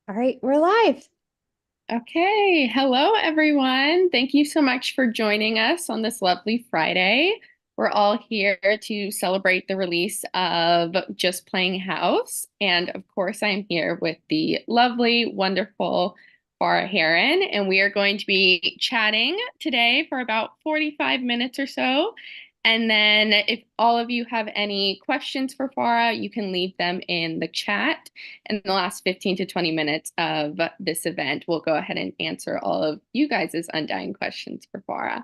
All right, we're live. Okay, hello everyone. Thank you so much for joining us on this lovely Friday. We're all here to celebrate the release of Just Playing House. And of course, I'm here with the lovely, wonderful Farah Heron, and we are going to be chatting today for about 45 minutes or so. And then if all of you have any questions for Farah, you can leave them in the chat. In the last 15 to 20 minutes of this event, we'll go ahead and answer all of you guys' undying questions for Farah.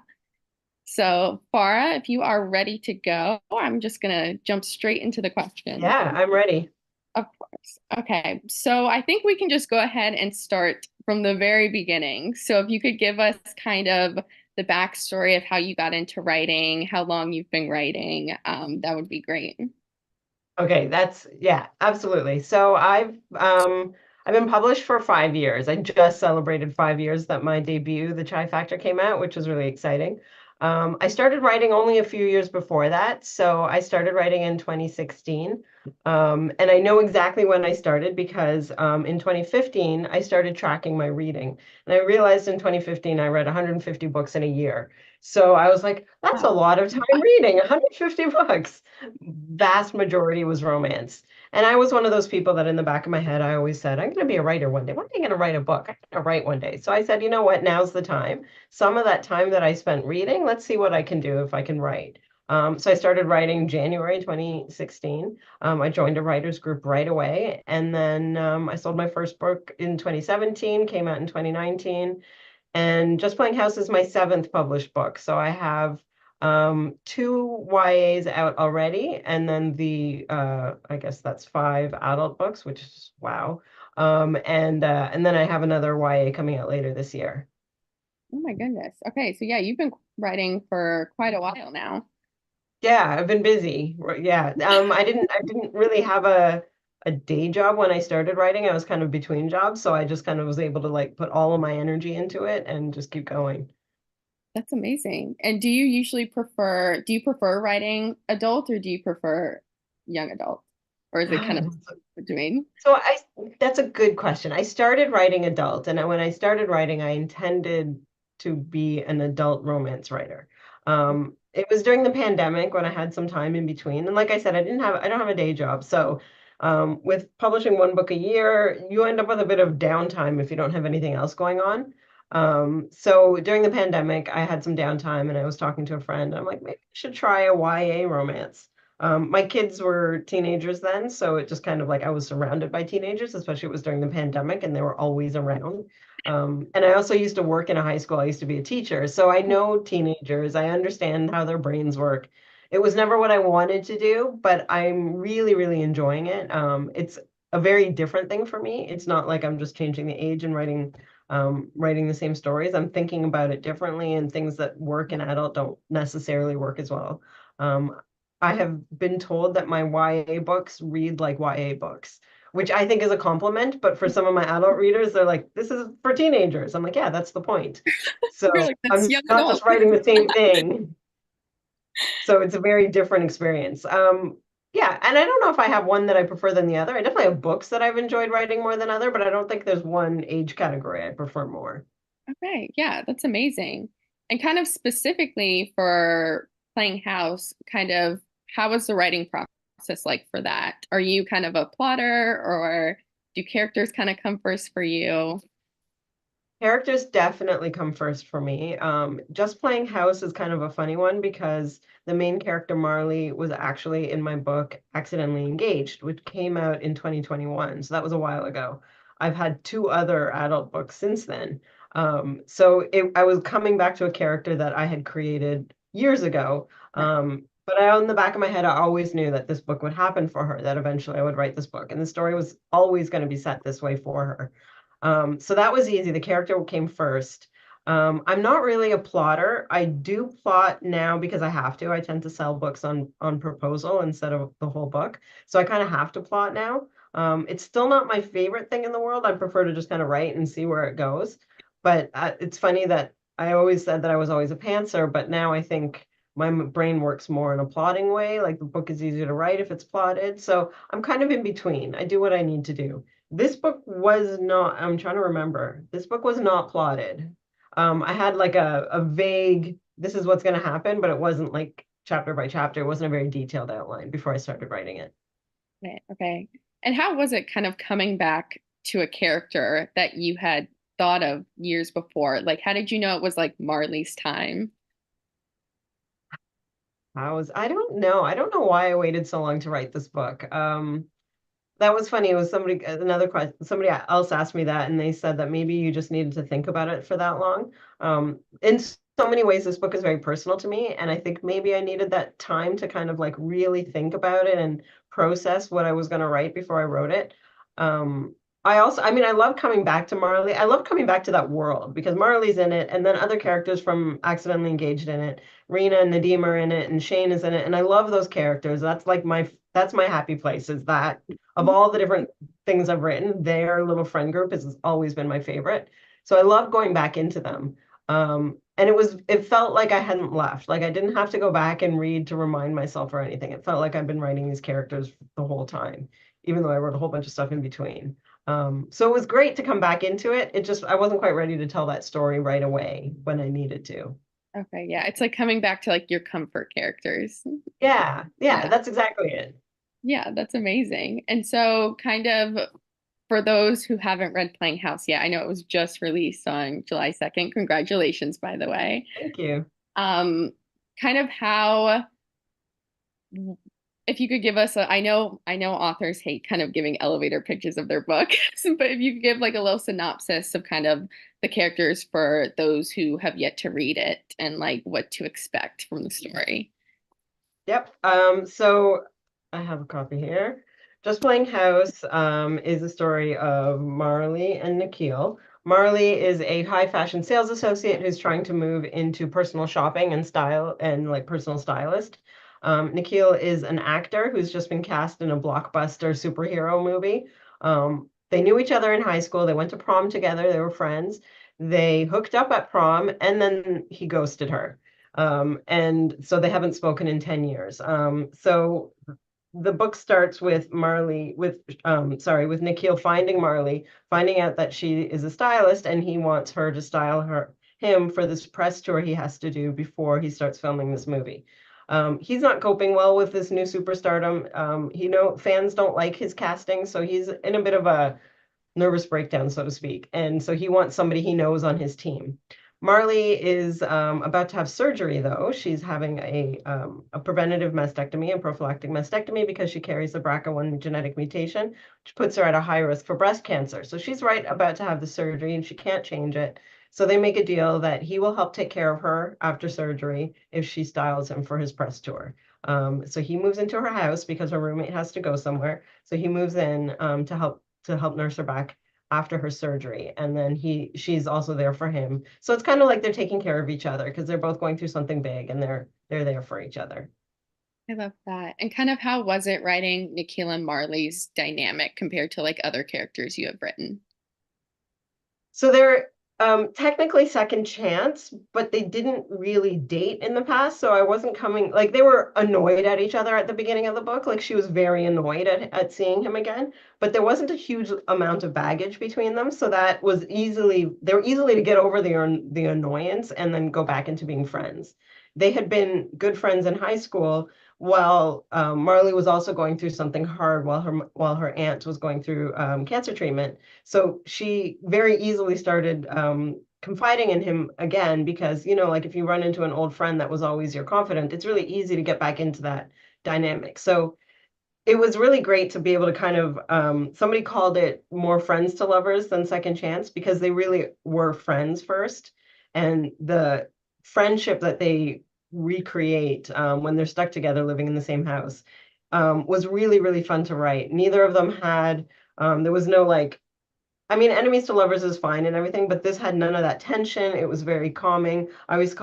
So, Farah, if you are ready to go, I'm just going to jump straight into the questions. Yeah, I'm ready. Of course. Okay. So, I think we can just go ahead and start from the very beginning. So, if you could give us kind of the backstory of how you got into writing, how long you've been writing, that would be great. Okay, yeah, absolutely. So I've been published for 5 years. I just celebrated 5 years that my debut, The Chai Factor, came out, which was really exciting. I started writing only a few years before that. So I started writing in 2016. And I know exactly when I started because in 2015, I started tracking my reading. And I realized in 2015, I read 150 books in a year. So I was like, that's a Wow. lot of time reading, 150 books. Vast majority was romance. And I was one of those people that in the back of my head, I always said, I'm going to be a writer one day. One day I'm going to write a book. I'm going to write one day. So I said, you know what? Now's the time. Some of that time that I spent reading, let's see what I can do if I can write. So I started writing January 2016. I joined a writers group right away. And then I sold my first book in 2017, came out in 2019. And Just Playing House is my seventh published book. So I have two YAs out already, and then I guess that's five adult books, which is wow. And then I have another YA coming out later this year. Oh my goodness. Okay, so yeah, you've been writing for quite a while now. Yeah, I've been busy. Yeah. I didn't really have a day job when I started writing. I was kind of between jobs, so I just kind of was able to like put all of my energy into it and just keep going. That's amazing. And do you prefer writing adult or do you prefer young adult? Or is it kind of between? So that's a good question. I started writing adult, and when I started writing, I intended to be an adult romance writer. It was during the pandemic when I had some time in between, and like I said, I don't have a day job. So, with publishing one book a year, you end up with a bit of downtime if you don't have anything else going on. So during the pandemic, I had some downtime, and I was talking to a friend. And I'm like, maybe I should try a YA romance. My kids were teenagers then, so it just kind of like I was surrounded by teenagers, especially it was during the pandemic and they were always around. And I also used to work in a high school. I used to be a teacher, so I know teenagers. I understand how their brains work. It was never what I wanted to do, but I'm really, really enjoying it. It's a very different thing for me. It's not like I'm just changing the age and writing the same stories. I'm thinking about it differently, and things that work in adult don't necessarily work as well. Um, I have been told that my YA books read like YA books, which I think is a compliment. But for some of my adult readers, they're like, this is for teenagers. I'm like, yeah, that's the point. You're So like, that's I'm young not adult. just writing the same thing. So it's a very different experience. Yeah, and I don't know if I have one that I prefer than the other. I definitely have books that I've enjoyed writing more than other, but I don't think there's one age category I prefer more. Okay, yeah, that's amazing. And kind of specifically for playing house, kind of how was the writing process like for that? Are you kind of a plotter or do characters kind of come first for you? Characters definitely come first for me. Just Playing House is kind of a funny one because the main character, Marley, was actually in my book Accidentally Engaged, which came out in 2021. So that was a while ago. I've had two other adult books since then. I was coming back to a character that I had created years ago. But in the back of my head, I always knew that this book would happen for her, that eventually I would write this book. And the story was always going to be set this way for her. So that was easy. The character came first. I'm not really a plotter. I do plot now because I have to. I tend to sell books on proposal instead of the whole book. So I kind of have to plot now. It's still not my favorite thing in the world. I prefer to just kind of write and see where it goes. But it's funny that I always said that I was always a pantser, but now I think my brain works more in a plotting way. Like the book is easier to write if it's plotted. So I'm kind of in between. I do what I need to do. This book was not, I'm trying to remember. This book was not plotted. I had like a vague, this is what's going to happen, but it wasn't like chapter by chapter. It wasn't a very detailed outline before I started writing it. Okay, okay. And how was it kind of coming back to a character that you had thought of years before? Like, how did you know it was like Marley's time? I don't know. I don't know why I waited so long to write this book. That was funny. It was somebody, another question, somebody else asked me that, and they said that maybe you just needed to think about it for that long. In so many ways, this book is very personal to me, and I think maybe I needed that time to kind of like really think about it and process what I was going to write before I wrote it. I mean, I love coming back to Marley. I love coming back to that world because Marley's in it, and then other characters from Accidentally Engaged in it. Rena and Nadim are in it, and Shane is in it, and I love those characters. That's my happy place, is that of all the different things I've written, their little friend group has always been my favorite. So I love going back into them. And it felt like I hadn't left. Like I didn't have to go back and read to remind myself or anything. It felt like I've been writing these characters the whole time, even though I wrote a whole bunch of stuff in between. So it was great to come back into it. I wasn't quite ready to tell that story right away when I needed to. Okay, yeah. It's like coming back to like your comfort characters. Yeah, yeah, Yeah. that's exactly it. Yeah, that's amazing. And so kind of for those who haven't read Playing House yet, I know it was just released on July 2nd. Congratulations, by the way. Thank you. Um, kind of how if you could give us I know authors hate kind of giving elevator pitches of their book, but if you could give like a little synopsis of kind of the characters for those who have yet to read it and like what to expect from the story. Yep. So I have a copy here. Just Playing House is a story of Marley and Nikhil. Marley is a high fashion sales associate who's trying to move into personal shopping and style and like personal stylist. Nikhil is an actor who's just been cast in a blockbuster superhero movie. They knew each other in high school. They went to prom together. They were friends. They hooked up at prom, and then he ghosted her. And so they haven't spoken in 10 years. So the book starts with with Nikhil finding Marley, finding out that she is a stylist, and he wants her to style him for this press tour he has to do before he starts filming this movie. He's not coping well with this new superstardom. Fans don't like his casting, so he's in a bit of a nervous breakdown, so to speak. And so he wants somebody he knows on his team. Marley is about to have surgery, though. She's having a preventative mastectomy and prophylactic mastectomy because she carries the BRCA1 genetic mutation, which puts her at a high risk for breast cancer. So she's right about to have the surgery and she can't change it. So they make a deal that he will help take care of her after surgery if she styles him for his press tour. So he moves into her house because her roommate has to go somewhere. So he moves in to help nurse her back after her surgery, and then she's also there for him. So it's kind of like they're taking care of each other because they're both going through something big, and they're there for each other. I love that. And kind of how was it writing Nikhil and Marley's dynamic compared to like other characters you have written? So they're technically second chance, but they didn't really date in the past. So I wasn't coming, like, they were annoyed at each other at the beginning of the book. Like, she was very annoyed at seeing him again, but there wasn't a huge amount of baggage between them. So they were easily to get over the annoyance and then go back into being friends. They had been good friends in high school while Marley was also going through something hard while her aunt was going through cancer treatment. So she very easily started confiding in him again because, like if you run into an old friend that was always your confidant, it's really easy to get back into that dynamic. So it was really great to be able to kind of, somebody called it more friends to lovers than second chance because they really were friends first. And the friendship that they recreate when they're stuck together living in the same house was really, really fun to write. Neither of them there was no like, I mean, enemies to lovers is fine and everything, but this had none of that tension. It was very calming. I always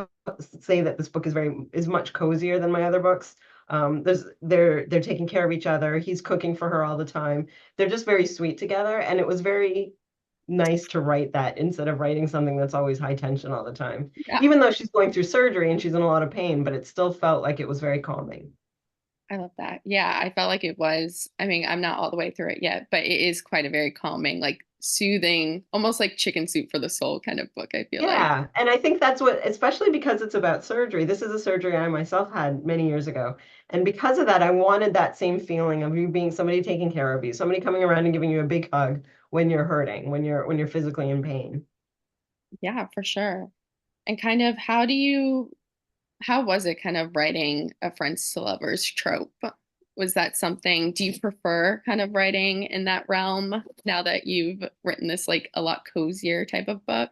say that this book is much cozier than my other books. They're taking care of each other. He's cooking for her all the time. They're just very sweet together, and it was very nice to write that instead of writing something that's always high tension all the time. Yeah, Even though she's going through surgery and she's in a lot of pain, but it still felt like it was very calming. I love that. Yeah, I felt like it was. I mean, I'm not all the way through it yet, but it is quite a very calming, like soothing, almost like chicken soup for the soul kind of book, I feel like. Yeah, and I think that's what, especially because it's about surgery. This is a surgery I myself had many years ago. And because of that, I wanted that same feeling of you being somebody taking care of you, somebody coming around and giving you a big hug when you're hurting, when you're physically in pain. Yeah, for sure. And kind of how was it kind of writing a friends to lovers trope? Was that something, do you prefer kind of writing in that realm now that you've written this like a lot cozier type of book?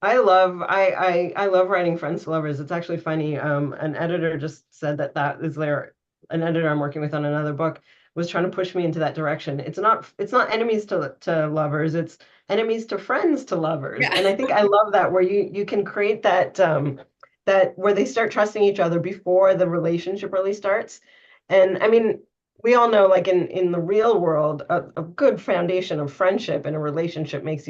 I love writing friends to lovers. It's actually funny. An editor just said that is an editor I'm working with on another book was trying to push me into that direction. It's not enemies to lovers, it's enemies to friends to lovers. Yeah. And I think I love that where you can create that where they start trusting each other before the relationship really starts. And I mean, we all know, like in the real world, a good foundation of friendship and a relationship makes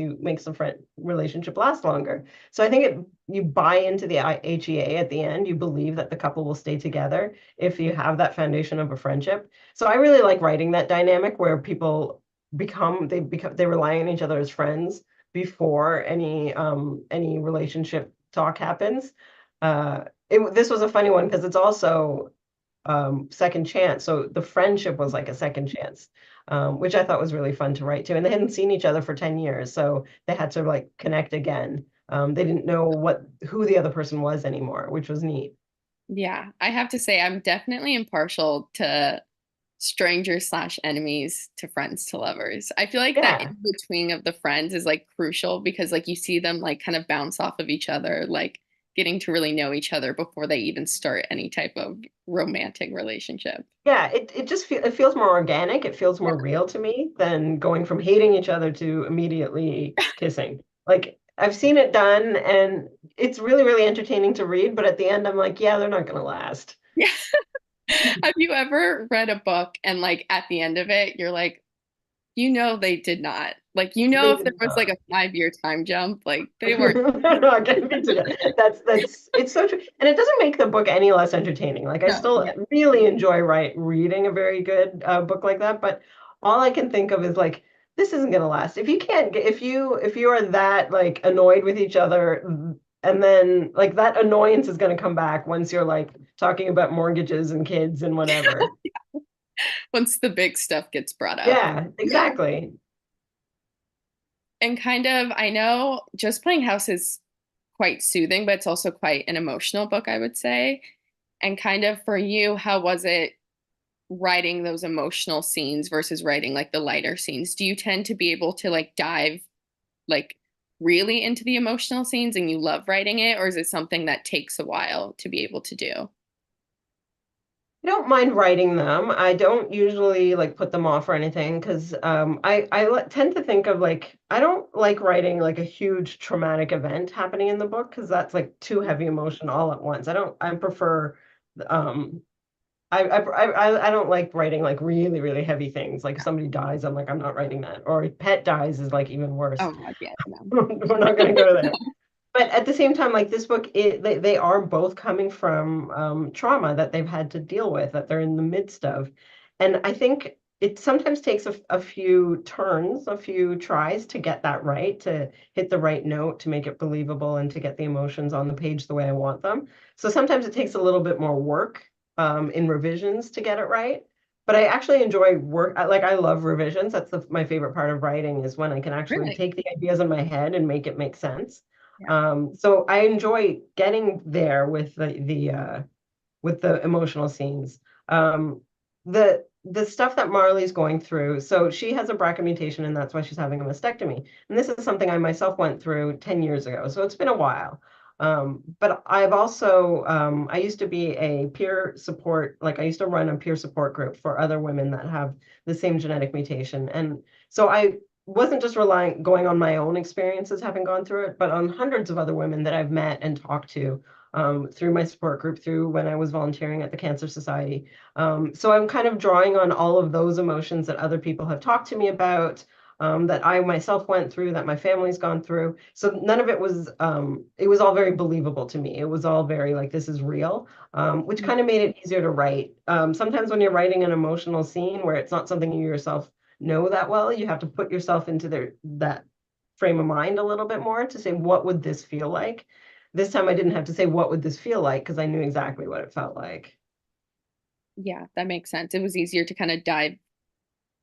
a friend relationship last longer. So I think you buy into the HEA at the end. You believe that the couple will stay together if you have that foundation of a friendship. So I really like writing that dynamic where people they rely on each other as friends before any relationship talk happens. This was a funny one because it's also second chance. So the friendship was like a second chance, which I thought was really fun to write to. And they hadn't seen each other for 10 years, so they had to like connect again. They didn't know who the other person was anymore, which was neat. Yeah, I have to say I'm definitely impartial to strangers slash enemies to friends to lovers. I feel like that Yeah. in between of the friends is like crucial because like you see them like kind of bounce off of each other, like getting to really know each other before they even start any type of romantic relationship. Yeah, it feels more organic. It feels more real to me than going from hating each other to immediately kissing. Like I've seen it done and it's really, really entertaining to read, but at the end I'm like, yeah, they're not gonna last. Yeah. Have you ever read a book and like at the end of it, you're like, you know, they did not. Like, you know, They if there did was like not. a 5 year time jump, like they weren't. They're not gonna be together. That's it's so true. And it doesn't make the book any less entertaining. Like I No, still yeah. really enjoy reading a very good book like that, but all I can think of is like this isn't gonna last. If you can't get if you are that like annoyed with each other and then like that annoyance is gonna come back once you're like talking about mortgages and kids and whatever. Once the big stuff gets brought up. Yeah, Yeah. exactly. And kind of, I know Just Playing House is quite soothing, but it's also quite an emotional book, I would say. And kind of for you, how was it writing those emotional scenes versus writing like the lighter scenes? Do you tend to be able to like dive like really into the emotional scenes and you love writing it, or is it something that takes a while to be able to do? I don't mind writing them. I don't usually like put them off or anything because tend to think of like I don't like writing like a huge traumatic event happening in the book because that's like too heavy emotion all at once. I prefer um I don't like writing like really really heavy things. Like if somebody dies, I'm like I'm not writing that. Or if pet dies is like even worse. Oh God, yeah, no. We're not going to go there. But at the same time, like this book, they are both coming from trauma that they've had to deal with, that they're in the midst of. And I think it sometimes takes a few turns, a few tries to get that right, to hit the right note, to make it believable and to get the emotions on the page the way I want them. So sometimes it takes a little bit more work in revisions to get it right. But I actually enjoy like I love revisions. That's my favorite part of writing is when I can actually Really? take the ideas in my head and make it make sense. Yeah. So I enjoy getting there with the emotional scenes. Um, the stuff that Marley's going through. So she has a BRCA mutation, and that's why she's having a mastectomy. And this is something I myself went through 10 years ago. So it's been a while. But I've also I used to be a peer support, like I used to run a peer support group for other women that have the same genetic mutation. And so I wasn't just relying going on my own experiences having gone through it, but on hundreds of other women that I've met and talked to through my support group, through when I was volunteering at the Cancer Society. So I'm kind of drawing on all of those emotions that other people have talked to me about. that I myself went through, that my family's gone through. So none of it was, it was all very believable to me. It was all very like, this is real, which kind of made it easier to write. Sometimes when you're writing an emotional scene where it's not something you yourself know that well, you have to put yourself into that frame of mind a little bit more to say, what would this feel like? This time I didn't have to say, what would this feel like? Because I knew exactly what it felt like. Yeah, that makes sense. It was easier to kind of dive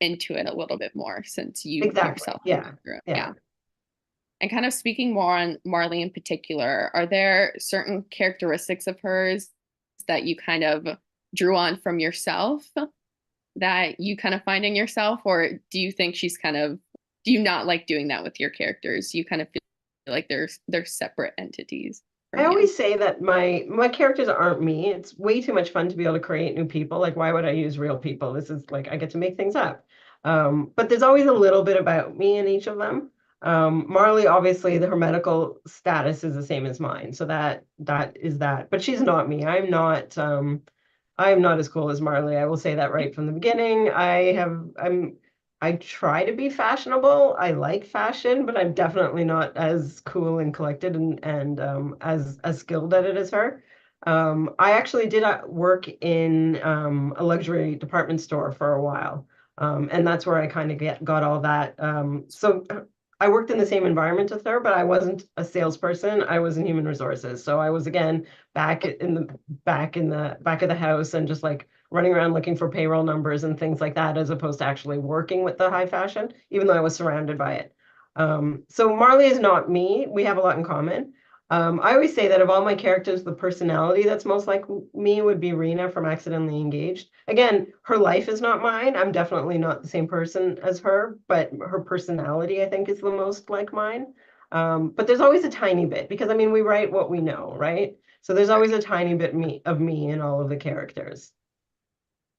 into it a little bit more since you Exactly. yourself Yeah. went through it. Yeah. Yeah. And kind of speaking more on Marley in particular, are there certain characteristics of hers that you kind of drew on from yourself that you kind of find in yourself? Or do you think she's kind of, do you not like doing that with your characters? You kind of feel like they're separate entities I from you. always say that my characters aren't me. It's way too much fun to be able to create new people. Like, why would I use real people? This is like I get to make things up. But there's always a little bit about me in each of them. Marley, obviously, her medical status is the same as mine, so that is that. But she's not me. I am not as cool as Marley. I will say that right from the beginning. I try to be fashionable. I like fashion, but I'm definitely not as cool and collected and as skilled at it as her. I actually did work in a luxury department store for a while, and that's where I kind of got all that. So I worked in the same environment as her, but I wasn't a salesperson. I was in human resources, so I was again back of the house and just like running around looking for payroll numbers and things like that, as opposed to actually working with the high fashion, even though I was surrounded by it. So Marley is not me. We have a lot in common. I always say that of all my characters, the personality that's most like me would be Rena from Accidentally Engaged. Again, her life is not mine. I'm definitely not the same person as her, but her personality, I think, is the most like mine. But there's always a tiny bit because I mean, we write what we know, right? So there's always a tiny bit of me in all of the characters.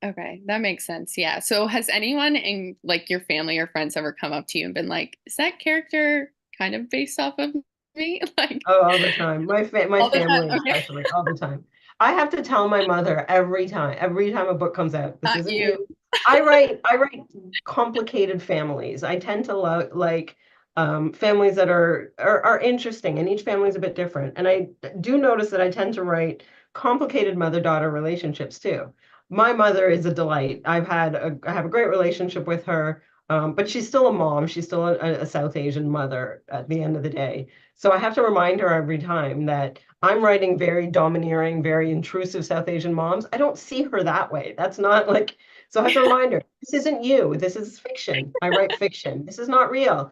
Okay, that makes sense. Yeah. So has anyone in like your family or friends ever come up to you and been like, is that character kind of based off of me? Like Oh, all the time. My all the time. family Okay. especially, all the time. I have to tell my mother every time a book comes out, this Not isn't you. you. I write complicated families. I tend to like families that are interesting, and each family is a bit different. And I do notice that I tend to write complicated mother-daughter relationships too. My mother is a delight. I have a great relationship with her. But she's still a mom. She's still a South Asian mother at the end of the day. So I have to remind her every time that I'm writing very domineering, very intrusive South Asian moms. I don't see her that way. That's not like, so I have to remind her, this isn't you. This is fiction. I write fiction. This is not real.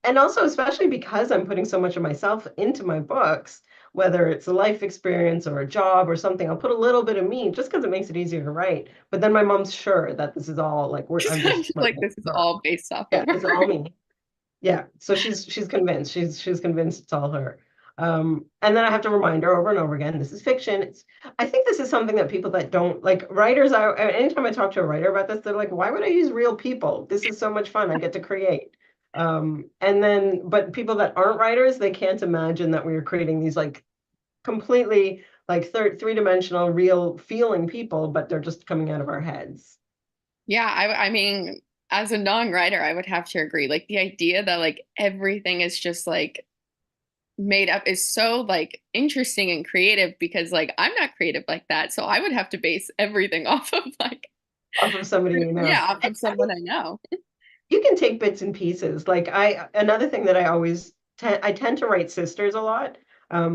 And also, especially because I'm putting so much of myself into my books, whether it's a life experience or a job or something, I'll put a little bit of me just because it makes it easier to write. But then my mom's sure that this is all like, I'm I'm just just like, like, this is all based off of yeah, her. it's all me. Yeah, so she's convinced. She's convinced it's all her. And then I have to remind her over and over again, this is fiction. I think this is something that people that don't like writers, anytime I talk to a writer about this, they're like, why would I use real people? This is so much fun. I get to create. And then, but people that aren't writers, they can't imagine that we are creating these like completely like three-dimensional, real feeling people, but they're just coming out of our heads. Yeah, I mean, as a non-writer, I would have to agree. Like the idea that like everything is just like made up is so like interesting and creative because like I'm not creative like that. So I would have to base everything off of like Off of somebody we know. yeah, off of someone I know. You can take bits and pieces. Like another thing that I tend to write sisters a lot. I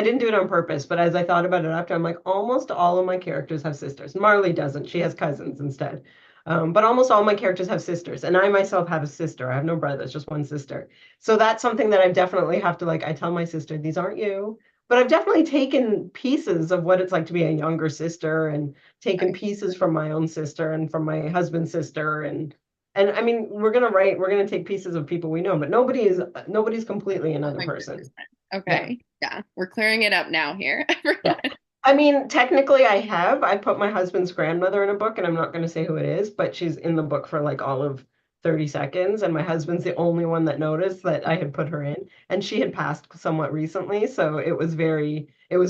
didn't do it on purpose, but as I thought about it after, I'm like, almost all of my characters have sisters. Marley doesn't. She has cousins instead. But almost all my characters have sisters, and I myself have a sister. I have no brothers, just one sister. So that's something that I definitely have to like. I tell my sister, these aren't you. But I've definitely taken pieces of what it's like to be a younger sister and taken Right. pieces from my own sister and from my husband's sister and I mean, we're gonna take pieces of people we know, but nobody's completely another person. 100%. Yeah. Okay. Yeah. We're clearing it up now here, Yeah. everyone. I mean, technically I put my husband's grandmother in a book, and I'm not gonna say who it is, but she's in the book for like all of 30 seconds, and my husband's the only one that noticed that I had put her in, and she had passed somewhat recently, so it was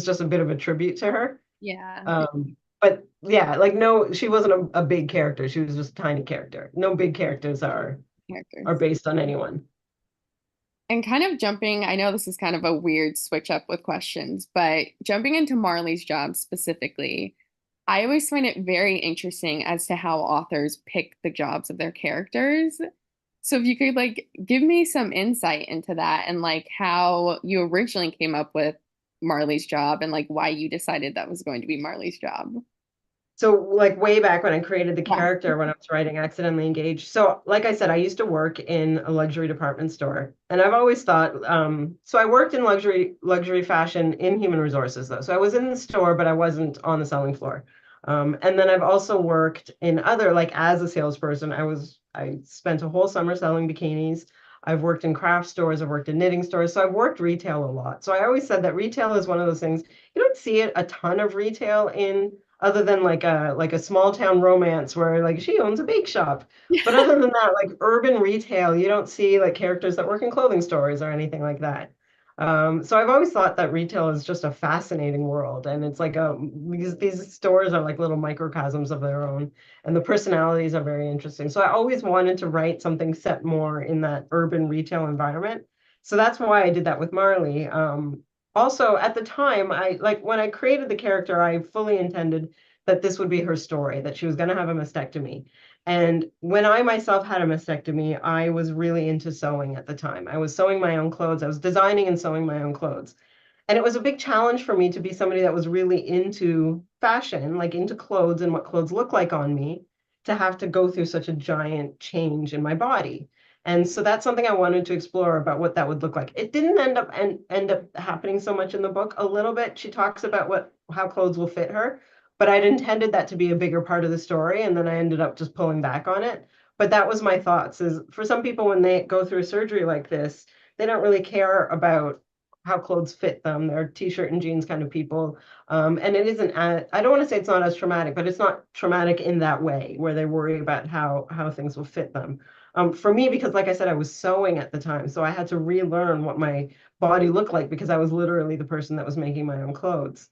just a bit of a tribute to her. Yeah. But yeah, like no, she wasn't a big character. She was just a tiny character. No big characters are. are characters. based on anyone. And kind of jumping, I know this is kind of a weird switch up with questions, but jumping into Marley's job specifically, I always find it very interesting as to how authors pick the jobs of their characters. So if you could like give me some insight into that and like how you originally came up with Marley's job and like why you decided that was going to be Marley's job. So like way back when I created the Yeah. character when I was writing Accidentally Engaged. So like I said, I used to work in a luxury department store. And I've always thought, so I worked in luxury fashion in human resources though. So I was in the store, but I wasn't on the selling floor. And then I've also worked in other, like as a salesperson, I spent a whole summer selling bikinis. I've worked in craft stores, I've worked in knitting stores. So I've worked retail a lot. So I always said that retail is one of those things, you don't see it a ton of retail in other than like a small town romance where like she owns a bake shop. But other than that, like urban retail, you don't see like characters that work in clothing stores or anything like that. So I've always thought that retail is just a fascinating world, and it's like these stores are like little microcosms of their own, and the personalities are very interesting. So I always wanted to write something set more in that urban retail environment. So that's why I did that with Marley. Also, at the time, I like when I created the character, I fully intended that this would be her story, that she was going to have a mastectomy. And when I myself had a mastectomy, I was really into sewing at the time. I was sewing my own clothes, I was designing and sewing my own clothes. And it was a big challenge for me to be somebody that was really into fashion, like into clothes and what clothes look like on me, to have to go through such a giant change in my body. And so that's something I wanted to explore about what that would look like. It didn't end up happening so much in the book. A little bit, she talks about what how clothes will fit her, but I'd intended that to be a bigger part of the story, and then I ended up just pulling back on it. But that was my thoughts, is for some people when they go through a surgery like this, they don't really care about how clothes fit them. They're t-shirt and jeans kind of people. And it isn't, I don't want to say it's not as traumatic, but it's not traumatic in that way where they worry about how things will fit them. For me, because like I said, I was sewing at the time, so I had to relearn what my body looked like because I was literally the person that was making my own clothes.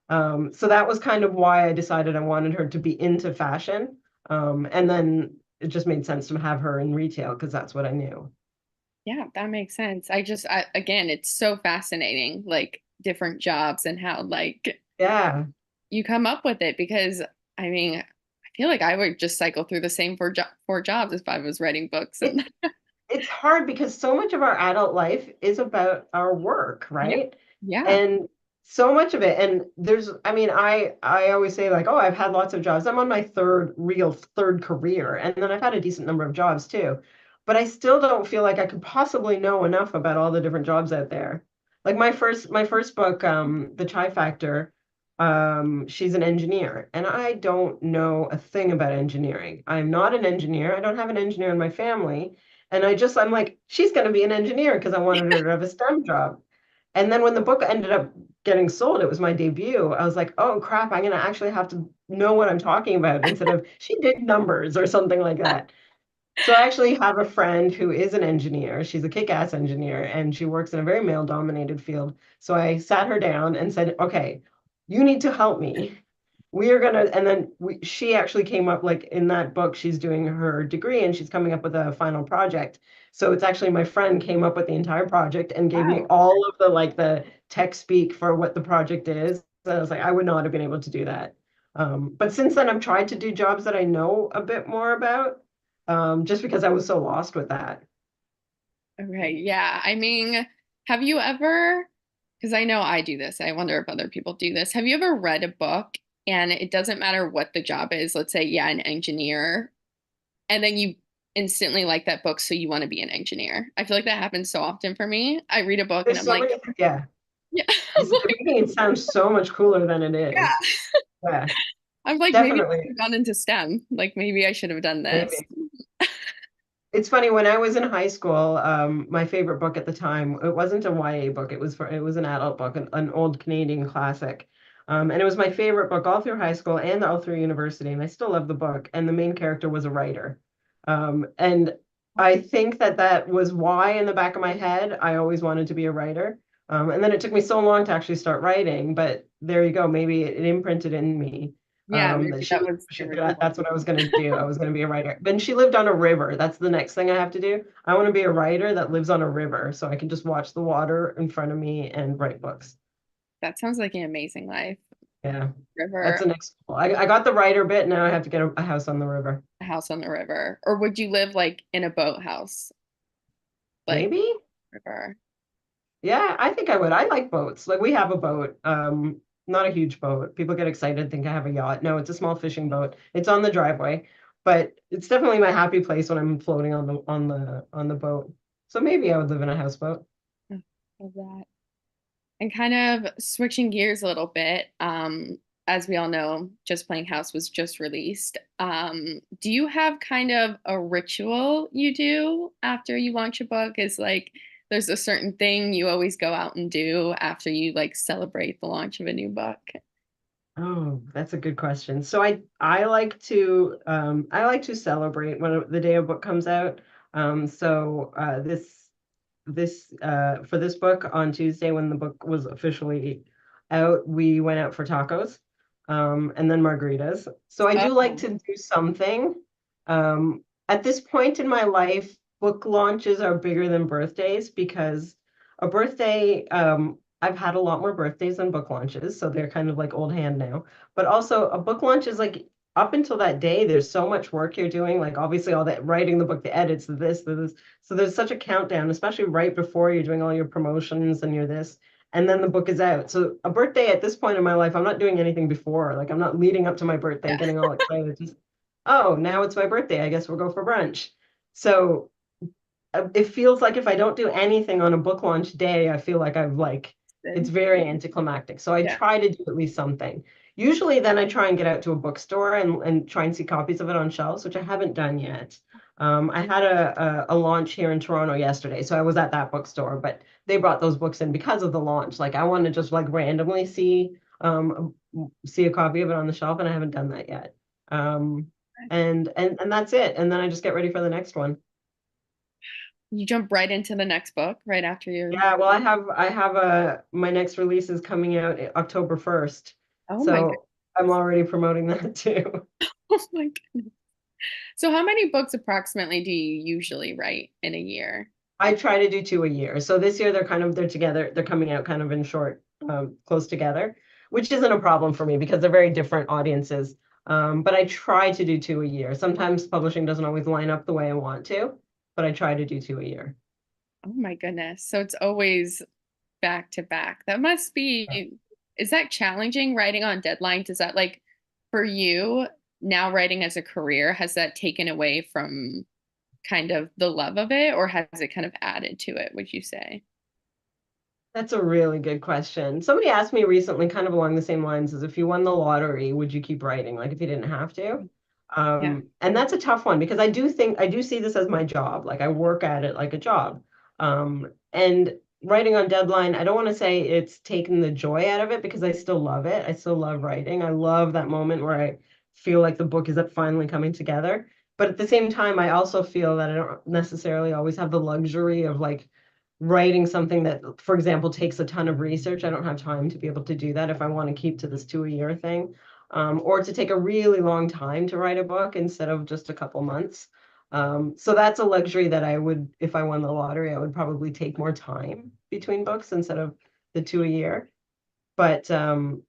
So that was kind of why I decided I wanted her to be into fashion. And then it just made sense to have her in retail because that's what I knew. Yeah, that makes sense. Again, it's so fascinating, like different jobs and how like Yeah. you come up with it because I mean, I feel like I would just cycle through the same four jobs if I was writing books It, and it's hard because so much of our adult life is about our work, yeah, right? yeah. And so much of it, and there's, I mean, I always say like, oh, I've had lots of jobs. I'm on my third career, and then I've had a decent number of jobs too. But I still don't feel like I could possibly know enough about all the different jobs out there. Like my first book, The Chai Factor, she's an engineer, and I don't know a thing about engineering. I'm not an engineer. I don't have an engineer in my family. And I'm like, she's going to be an engineer because I wanted her to have a STEM job. And then when the book ended up getting sold, it was my debut. I was like, oh crap, I'm going to actually have to know what I'm talking about instead of she did numbers or something like that. So I actually have a friend who is an engineer. She's a kick-ass engineer and she works in a very male-dominated field. So I sat her down and said, okay, you need to help me. We are gonna, and then she actually came up like in that book, she's doing her degree and she's coming up with a final project. So it's actually my friend came up with the entire project and gave me Wow. all of the tech speak for what the project is. So I was like, I would not have been able to do that. But since then, I've tried to do jobs that I know a bit more about, just because I was so lost with that. Okay, yeah. I mean, have you ever, because I know I do this, I wonder if other people do this. Have you ever read a book and it doesn't matter what the job is, let's say, yeah, an engineer, and then you instantly like that book, so you want to be an engineer? I feel like that happens so often for me. I read a book and There's I'm so like, many, yeah. yeah, You're making it sound so much cooler than it yeah. is. Yeah, I'm like, maybe I definitely. should have gone into STEM. Like maybe I should have done this. Maybe. It's funny, when I was in high school, my favorite book at the time, it wasn't a YA book, it was an adult book, an old Canadian classic. And it was my favorite book all through high school and all through university, and I still love the book. And the main character was a writer. And I think that that was why in the back of my head, I always wanted to be a writer. And then it took me so long to actually start writing, but there you go, maybe it imprinted in me. Yeah, That maybe that was the that's original. what I was going to do. I was going to be a writer. But she lived on a river. That's the next thing I have to do. I want to be a writer that lives on a river so I can just watch the water in front of me and write books. That sounds like an amazing life. Yeah, that's River, the next goal. I got the writer bit. Now I have to get a house on the river. a house on the river. Or would you live like in a boathouse, like Maybe. river? Yeah, I think I would. I like boats. Like we have a boat. Not a huge boat. People get excited, think I have a yacht. No, it's a small fishing boat. It's on the driveway, but it's definitely my happy place when I'm floating on the boat. So maybe I would live in a houseboat. Oh, love that. And kind of switching gears a little bit, as we all know, Just Playing House was just released. Do you have kind of a ritual you do after you launch a book? Is like there's a certain thing you always go out and do after you like celebrate the launch of a new book? Oh, that's a good question. So I like to celebrate when the day a book comes out. This for this book on Tuesday when the book was officially out, we went out for tacos, and then margaritas. So I do like Oh, to do something. At this point in my life, book launches are bigger than birthdays because a birthday, I've had a lot more birthdays than book launches, so they're kind of like old hand now. But also a book launch is like up until that day, there's so much work you're doing, like obviously all that writing the book, the edits, the this. So there's such a countdown, especially right before you're doing all your promotions and your this, and then the book is out. So a birthday at this point in my life, I'm not doing anything before. Like I'm not leading up to my birthday, yeah. getting all excited. Just, oh, now it's my birthday. I guess we'll go for brunch. So it feels like if I don't do anything on a book launch day, I feel like it's very anticlimactic. So I Yeah. try to do at least something. Usually then I try and get out to a bookstore and try and see copies of it on shelves, which I haven't done yet. I had a launch here in Toronto yesterday, so I was at that bookstore, but they brought those books in because of the launch. Like I want to just like randomly see a copy of it on the shelf, and I haven't done that yet. And that's it. And then I just get ready for the next one. You jump right into the next book right after you. Yeah, well, I have a my next release is coming out October 1st. Oh my God. So I'm already promoting that too. Oh my goodness. So how many books approximately do you usually write in a year? I try to do two a year. So this year they're together, they're coming out kind of in short, close together, which isn't a problem for me because they're very different audiences. But I try to do two a year. Sometimes publishing doesn't always line up the way I want to, but I try to do two a year. Oh my goodness. So it's always back to back. That must be, is that challenging writing on deadline? Does that like for you now writing as a career, has that taken away from kind of the love of it or has it kind of added to it, would you say? That's a really good question. Somebody asked me recently, kind of along the same lines as if you won the lottery, would you keep writing? Like if you didn't have to? Yeah. And that's a tough one because I do see this as my job. Like I work at it like a job. And writing on deadline, I don't want to say it's taken the joy out of it because I still love it. I still love writing. I love that moment where I feel like the book is finally coming together. But at the same time, I also feel that I don't necessarily always have the luxury of like writing something that, for example, takes a ton of research. I don't have time to be able to do that if I want to keep to this two a year thing, or to take a really long time to write a book instead of just a couple months. So that's a luxury that I would, if I won the lottery, I would probably take more time between books instead of the two a year. But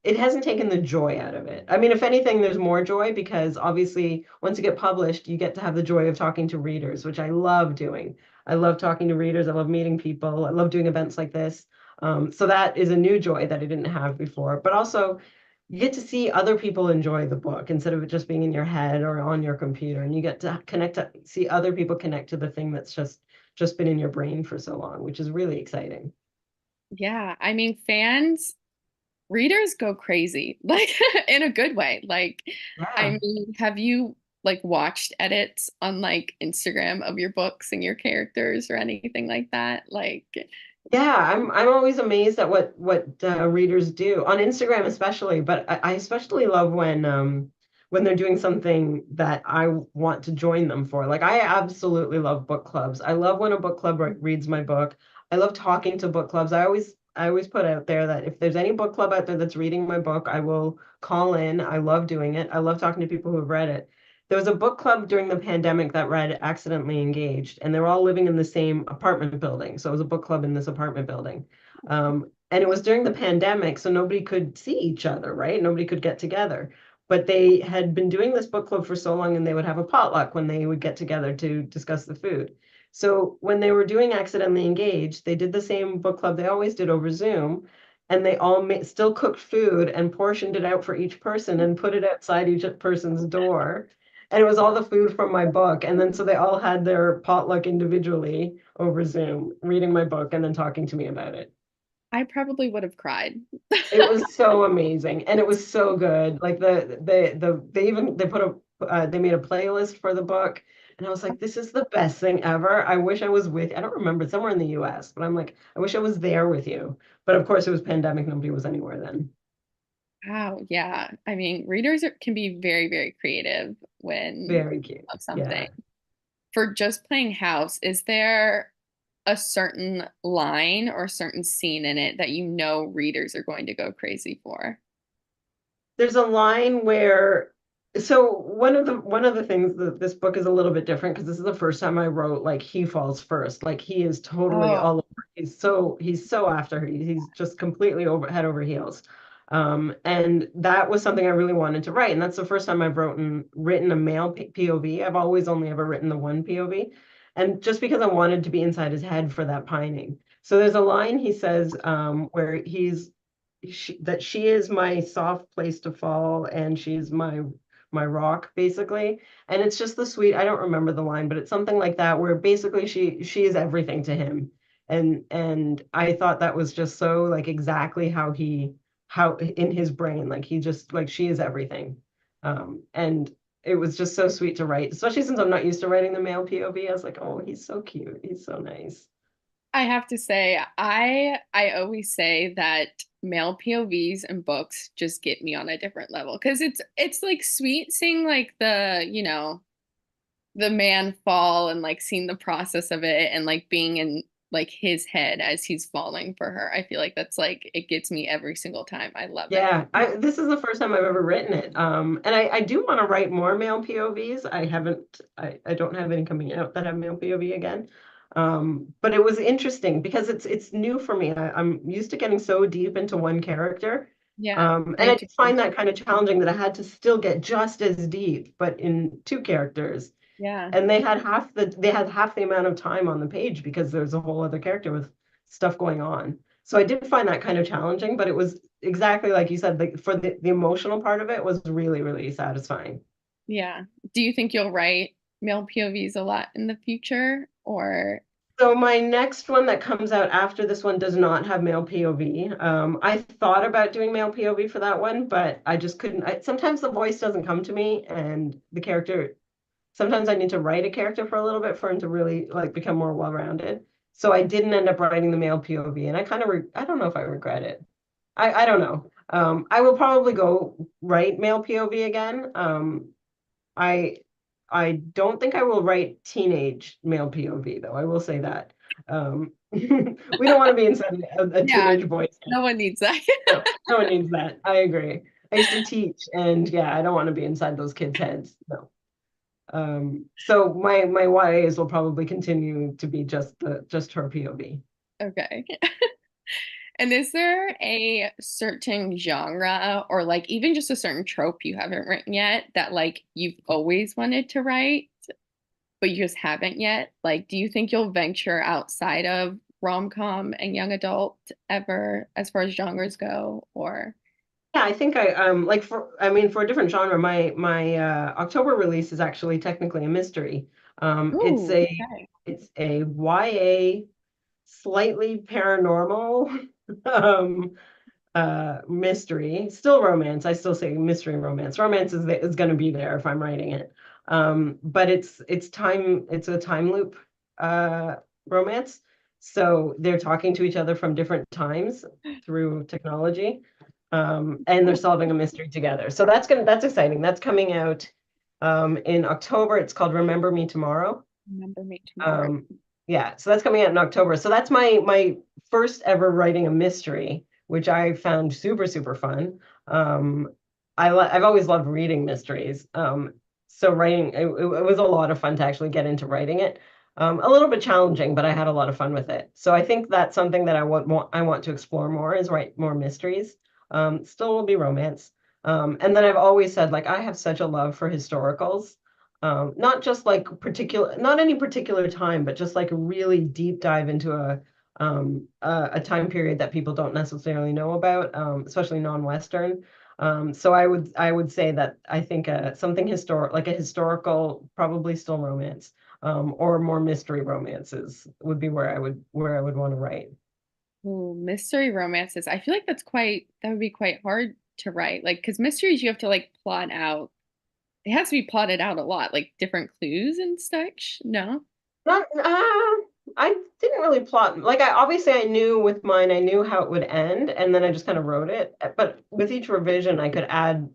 it hasn't taken the joy out of it. I mean, if anything, there's more joy because obviously once you get published, you get to have the joy of talking to readers, which I love doing. I love talking to readers. I love meeting people. I love doing events like this. So that is a new joy that I didn't have before. But also, you get to see other people enjoy the book instead of it just being in your head or on your computer, and you get to see other people connect to the thing that's just been in your brain for so long, which is really exciting. Yeah. I mean, fans, readers go crazy, like in a good way. Like, I Yeah. mean, have you like watched edits on like Instagram of your books and your characters or anything like that? Like, Yeah, I'm always amazed at what readers do on Instagram, especially. But I especially love when they're doing something that I want to join them for. Like I absolutely love book clubs. I love when a book club reads my book. I love talking to book clubs. always put out there that if there's any book club out there that's reading my book, I will call in. I love doing it. I love talking to people who have read it. There was a book club during the pandemic that read Accidentally Engaged, and they were all living in the same apartment building. So it was a book club in this apartment building. And it was during the pandemic, so nobody could see each other, right? Nobody could get together. But they had been doing this book club for so long, and they would have a potluck when they would get together to discuss the food. So when they were doing Accidentally Engaged, they did the same book club they always did over Zoom, and they all still cooked food and portioned it out for each person and put it outside each person's door. And it was all the food from my book. And then so they all had their potluck individually over Zoom, reading my book and then talking to me about it. I probably would have cried. It was so amazing and it was so good. Like they even they put a they made a playlist for the book and I was like, this is the best thing ever. I wish I was with, I don't remember, it's somewhere in the US, but I'm like, I wish I was there with you. But of course it was pandemic, nobody was anywhere then. Wow, yeah. I mean, can be very, very creative when Very cute. of something. Yeah. For Just Playing House, is there a certain line or certain scene in it that you know readers are going to go crazy for? There's a line where so one of the things that this book is a little bit different because this is the first time I wrote like he falls first. Like he is totally Oh, all over. He's so after her. He's just completely over head over heels. And that was something I really wanted to write. And that's the first time I've written a male POV. I've always only ever written the one POV. And just because I wanted to be inside his head for that pining. So there's a line he says where she is my soft place to fall and she's my rock basically, and it's just the sweet, I don't remember the line but it's something like that where basically she is everything to him, and I thought that was just so like exactly how in his brain like he just like she is everything, and it was just so sweet to write, especially since I'm not used to writing the male POV. I was like, oh, he's so cute, he's so nice. I have to say, I always say that male POVs and books just get me on a different level because it's like sweet seeing like the man fall and like seeing the process of it and like being in like his head as he's falling for her. I feel like that's like it gets me every single time. I love it. Yeah, this is the first time I've ever written it. And I do want to write more male POVs. I haven't, I don't have any coming out that have male POV again. But it was interesting because it's new for me. I'm used to getting so deep into one character. Yeah. And Same I to did me. find that kind of challenging that I had to still get just as deep, but in two characters. Yeah. And they had half the amount of time on the page because there's a whole other character with stuff going on. So I did find that kind of challenging, but it was exactly like you said, for the emotional part of it was really, really satisfying. Yeah. Do you think you'll write male POVs a lot in the future or So my next one that comes out after this one does not have male POV. I thought about doing male POV for that one, but I just couldn't. Sometimes the voice doesn't come to me, and the character. Sometimes I need to write a character for a little bit for him to really like become more well-rounded. So I didn't end up writing the male POV, and I don't know if I regret it. I don't know. I will probably go write male POV again. I I don't think I will write teenage male POV though. I will say that. We don't want to be inside a yeah, teenage boy. no one needs that. No, no one needs that. I agree. I used to teach, and yeah, I don't want to be inside those kids' heads. No. So my YAs will probably continue to be just her POV. Okay. And is there a certain genre or like even just a certain trope you haven't written yet that like you've always wanted to write, but you just haven't yet? Like, do you think you'll venture outside of rom-com and young adult ever as far as genres go? Or Yeah, I think like for a different genre, my October release is actually technically a mystery. It's ooh, a okay. it's a YA slightly paranormal um mystery, still romance. I still say mystery and romance. Romance is going to be there if I'm writing it. But it's a time loop uh romance. So they're talking to each other from different times through technology. And they're solving a mystery together. So that's exciting. That's coming out in October. It's called Remember Me Tomorrow. Remember Me Tomorrow. Um, yeah, so that's coming out in October. So that's my first ever writing a mystery, which I found super, super fun. I've always loved reading mysteries. So writing, it was a lot of fun to actually get into writing it. A little bit challenging, but I had a lot of fun with it. So I think that's something that I want to explore more, is write more mysteries. Still will be romance. And then I've always said, like, I have such a love for historicals. Not just like not any particular time, but just like a really deep dive into a time period that people don't necessarily know about, especially non-Western. So I would say that I think something historic, like a historical, probably still romance, or more mystery romances would be where I would want to write. Ooh, mystery romances. I feel like that would be quite hard to write. Like, because mysteries you have to like plot out. It has to be plotted out a lot, like different clues and such. No? Not, I didn't really plot. Like I knew with mine, I knew how it would end, and then I just kind of wrote it. But with each revision, I could add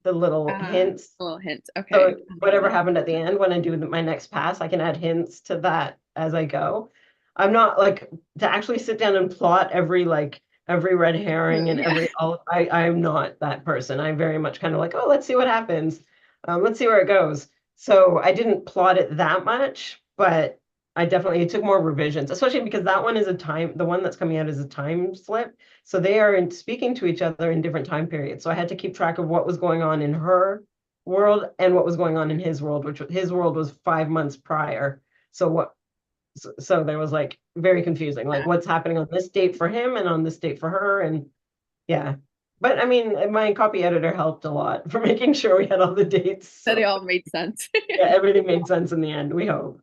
the little hints. Little hints. Okay. So whatever happened at the end, when I do my next pass, I can add hints to that as I go. I'm not like to actually sit down and plot every red herring and Yeah. I'm not that person. I'm very much kind of like, oh, let's see what happens. Let's see where it goes. So I didn't plot it that much, but I definitely, it took more revisions, especially because that one is the one that's coming out is a time slip. So they are speaking to each other in different time periods. So I had to keep track of what was going on in her world and what was going on in his world, which his world was 5 months prior. So there was like very confusing, like what's happening on this date for him and on this date for her. And yeah. But I mean, my copy editor helped a lot for making sure we had all the dates. That it So all made sense. yeah, everything made sense in the end, we hope.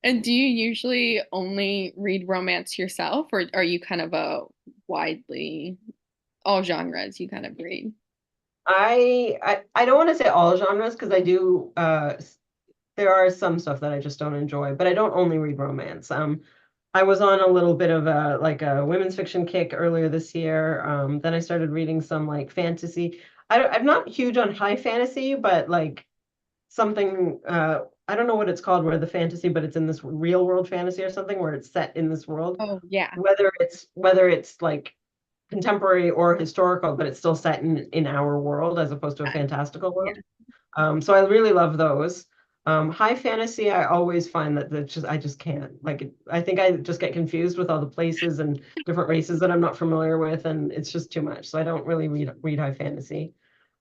And do you usually only read romance yourself, or are you kind of a widely all genres you kind of read? I don't want to say all genres because I do there are some stuff that I just don't enjoy, but I don't only read romance. I was on a little bit of a women's fiction kick earlier this year. Then I started reading some like fantasy. I'm not huge on high fantasy, but like something I don't know what it's called, where the fantasy, but it's in this real world fantasy or something where it's set in this world. Oh, yeah. Whether it's like contemporary or historical, but it's still set in our world as opposed to a fantastical Yeah. world. So I really love those. High fantasy, I always find that I just can't. I think I just get confused with all the places and different races that I'm not familiar with, and it's just too much. So I don't really read high fantasy.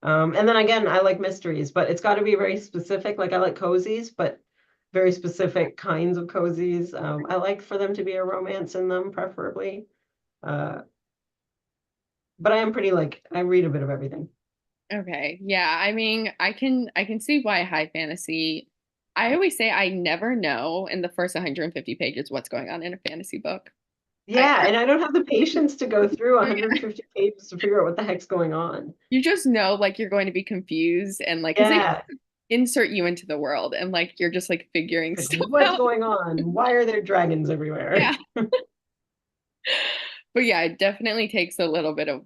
And then again, I like mysteries, but it's got to be very specific. Like I like cozies, but very specific kinds of cozies. I like for them to be a romance in them, preferably. Uh, but I am pretty like I read a bit of everything. Okay. Yeah. I mean, I can see why high fantasy. I always say I never know in the first 150 pages what's going on in a fantasy book. Yeah, I and I don't have the patience to go through 150 pages to figure out what the heck's going on. you just know like you're going to be confused and like because they Yeah, insert you into the world and like you're just like figuring like stuff what's out. going on? Why are there dragons everywhere? Yeah. But yeah, it definitely takes a little bit of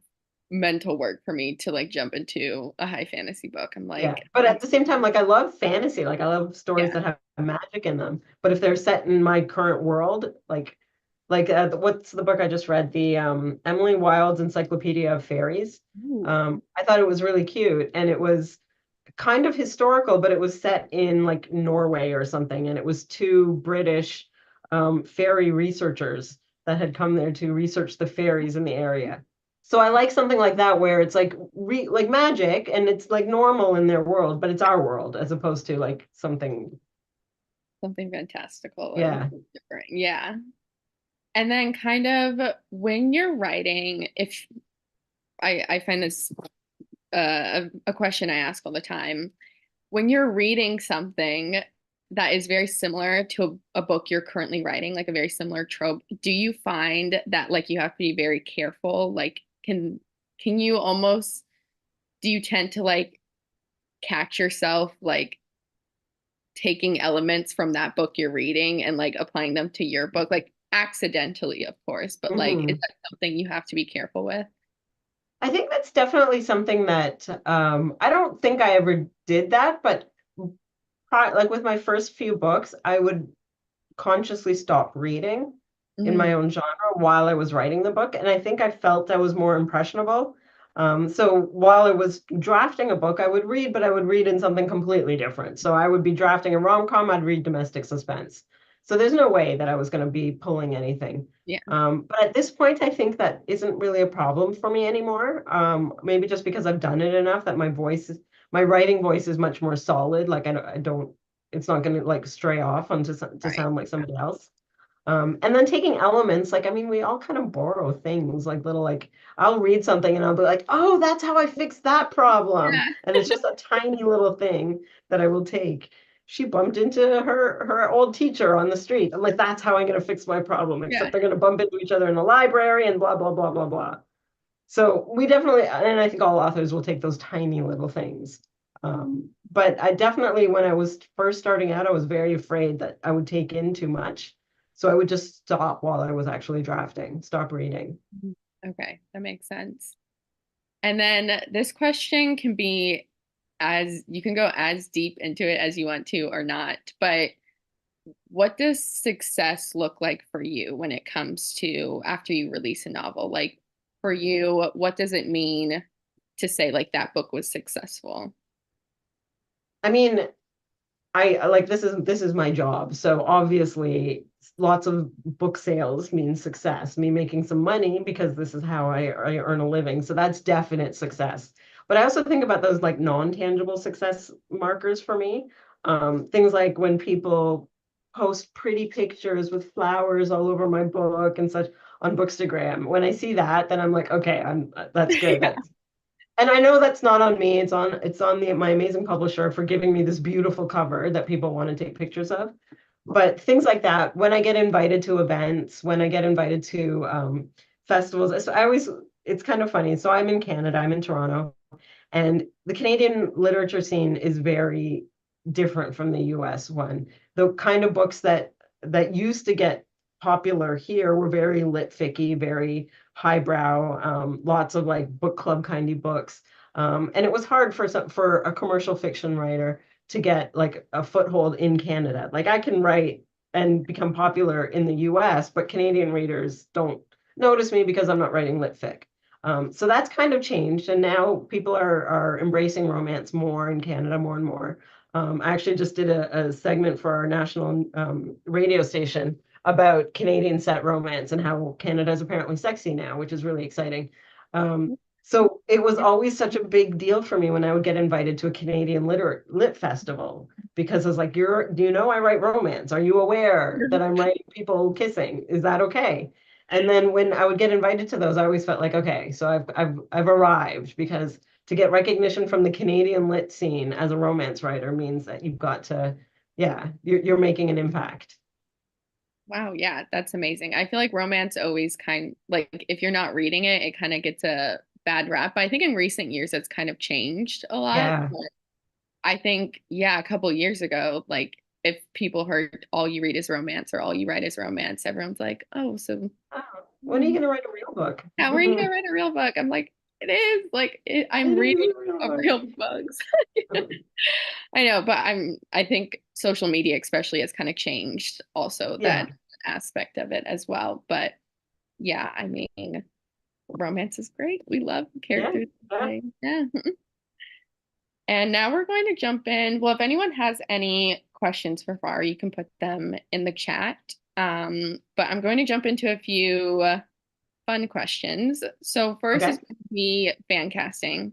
mental work for me to like jump into a high fantasy book. I'm Yeah, like, but at the same time, like I love fantasy. Like I love stories yeah. that have magic in them. But if they're set in my current world, what's the book I just read? The Emily Wilde's Encyclopedia of Fairies. Ooh. I thought it was really cute, and it was kind of historical, but it was set in like Norway or something, and it was two British fairy researchers that had come there to research the fairies in the area. So I like something like that where it's like magic and it's like normal in their world, but it's our world as opposed to like something. Something fantastical and Yeah. different. Yeah. And then kind of when you're writing, if I find this a question I ask all the time. When you're reading something that is very similar to a book you're currently writing, like a very similar trope, do you find that like you have to be very careful? Like can you almost do you tend to like catch yourself like taking elements from that book you're reading and like applying them to your book, like accidentally, of course, but like is Hmm. that something you have to be careful with? I think that's definitely something that I don't think I ever did that, but like with my first few books, I would consciously stop reading in my Mm, own genre while I was writing the book. And I think I felt I was more impressionable. So while I was drafting a book, I would read, but I would read in something completely different. So I would be drafting a rom-com, I'd read domestic suspense. So there's no way that I was going to be pulling anything. yeah. But at this point, I think that isn't really a problem for me anymore. Maybe just because I've done it enough that my writing voice is much more solid. Like I don't, it's not going to like stray off onto to Right. sound like somebody else. And then taking elements, like, I mean, we all kind of borrow things, like little, like, I'll read something and I'll be like, oh, that's how I fixed that problem. Yeah. And it's just a tiny little thing that I will take. She bumped into her old teacher on the street. I'm like, that's how I'm going to fix my problem, Yeah. except they're going to bump into each other in the library and blah, blah, blah, blah, blah. So we definitely, and I think all authors will take those tiny little things. But I definitely, when I was first starting out, I was very afraid that I would take in too much. So I would just stop while I was actually drafting, stop reading. Mhm. Okay, that makes sense. And then this question can be as you can go as deep into it as you want to or not, but what does success look like for you when it comes to after you release a novel? Like for you, what does it mean to say like that book was successful? I mean, I like this is my job. So obviously lots of book sales means success, me making some money because this is how I earn a living. So that's definite success. But I also think about those like non-tangible success markers for me. Things like when people post pretty pictures with flowers all over my book and such on Bookstagram. When I see that, then I'm like, okay, I'm that's good. Yeah. And I know that's not on me. It's on the my amazing publisher for giving me this beautiful cover that people want to take pictures of. But things like that, when I get invited to events, when I get invited to festivals, so I always it's kind of funny. So I'm in Canada, I'm in Toronto, and the Canadian literature scene is very different from the US one. The kind of books that used to get popular here were very lit ficky, very highbrow, lots of like book club kindy books. And it was hard for a commercial fiction writer to get like a foothold in Canada. Like I can write and become popular in the US, but Canadian readers don't notice me because I'm not writing lit fic. So that's kind of changed, and now people are embracing romance more in Canada more and more. I actually just did a segment for our national radio station about Canadian set romance and how Canada is apparently sexy now, which is really exciting. So it was always such a big deal for me when I would get invited to a Canadian lit festival because I was like, do you know I write romance? Are you aware that I'm writing people kissing? Is that okay? And then when I would get invited to those, I always felt like, okay, so I've arrived because to get recognition from the Canadian lit scene as a romance writer means that you've got to, yeah, you're making an impact. Wow, yeah, that's amazing. I feel like romance always kind like if you're not reading it, it kind of gets a bad rap. But I think in recent years it's kind of changed a lot. Yeah. But I think, yeah, a couple years ago, like if people heard all you read is romance or all you write is romance, everyone's like, oh, so Oh, when are you mm, going to write a real book? how are you gonna write a real book? I'm like, it is like I'm It is reading a real a book. real books. I know, but I think social media especially has kind of changed also Yeah. that aspect of it as well. But yeah, I mean, romance is great. We love Yeah. characters. Yeah. Yeah. And now we're going to jump in. Well, if anyone has any questions for Far, you can put them in the chat. But I'm going to jump into a few fun questions. So first is Okay. going to be fan casting.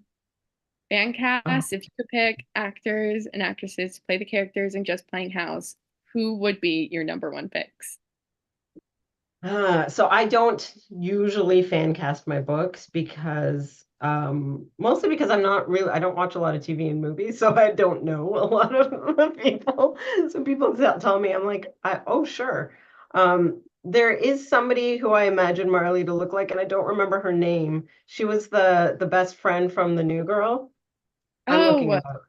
Fan Oh. cast, if you could pick actors and actresses to play the characters in Just Playing House, who would be your number one picks? So I don't usually fan cast my books because mostly because I don't watch a lot of TV and movies, so I don't know a lot of the people. So people tell me, I'm like, oh sure. There is somebody who I imagine Marley to look like, and I don't remember her name. She was the best friend from the New Girl. I'm looking Oh, it up.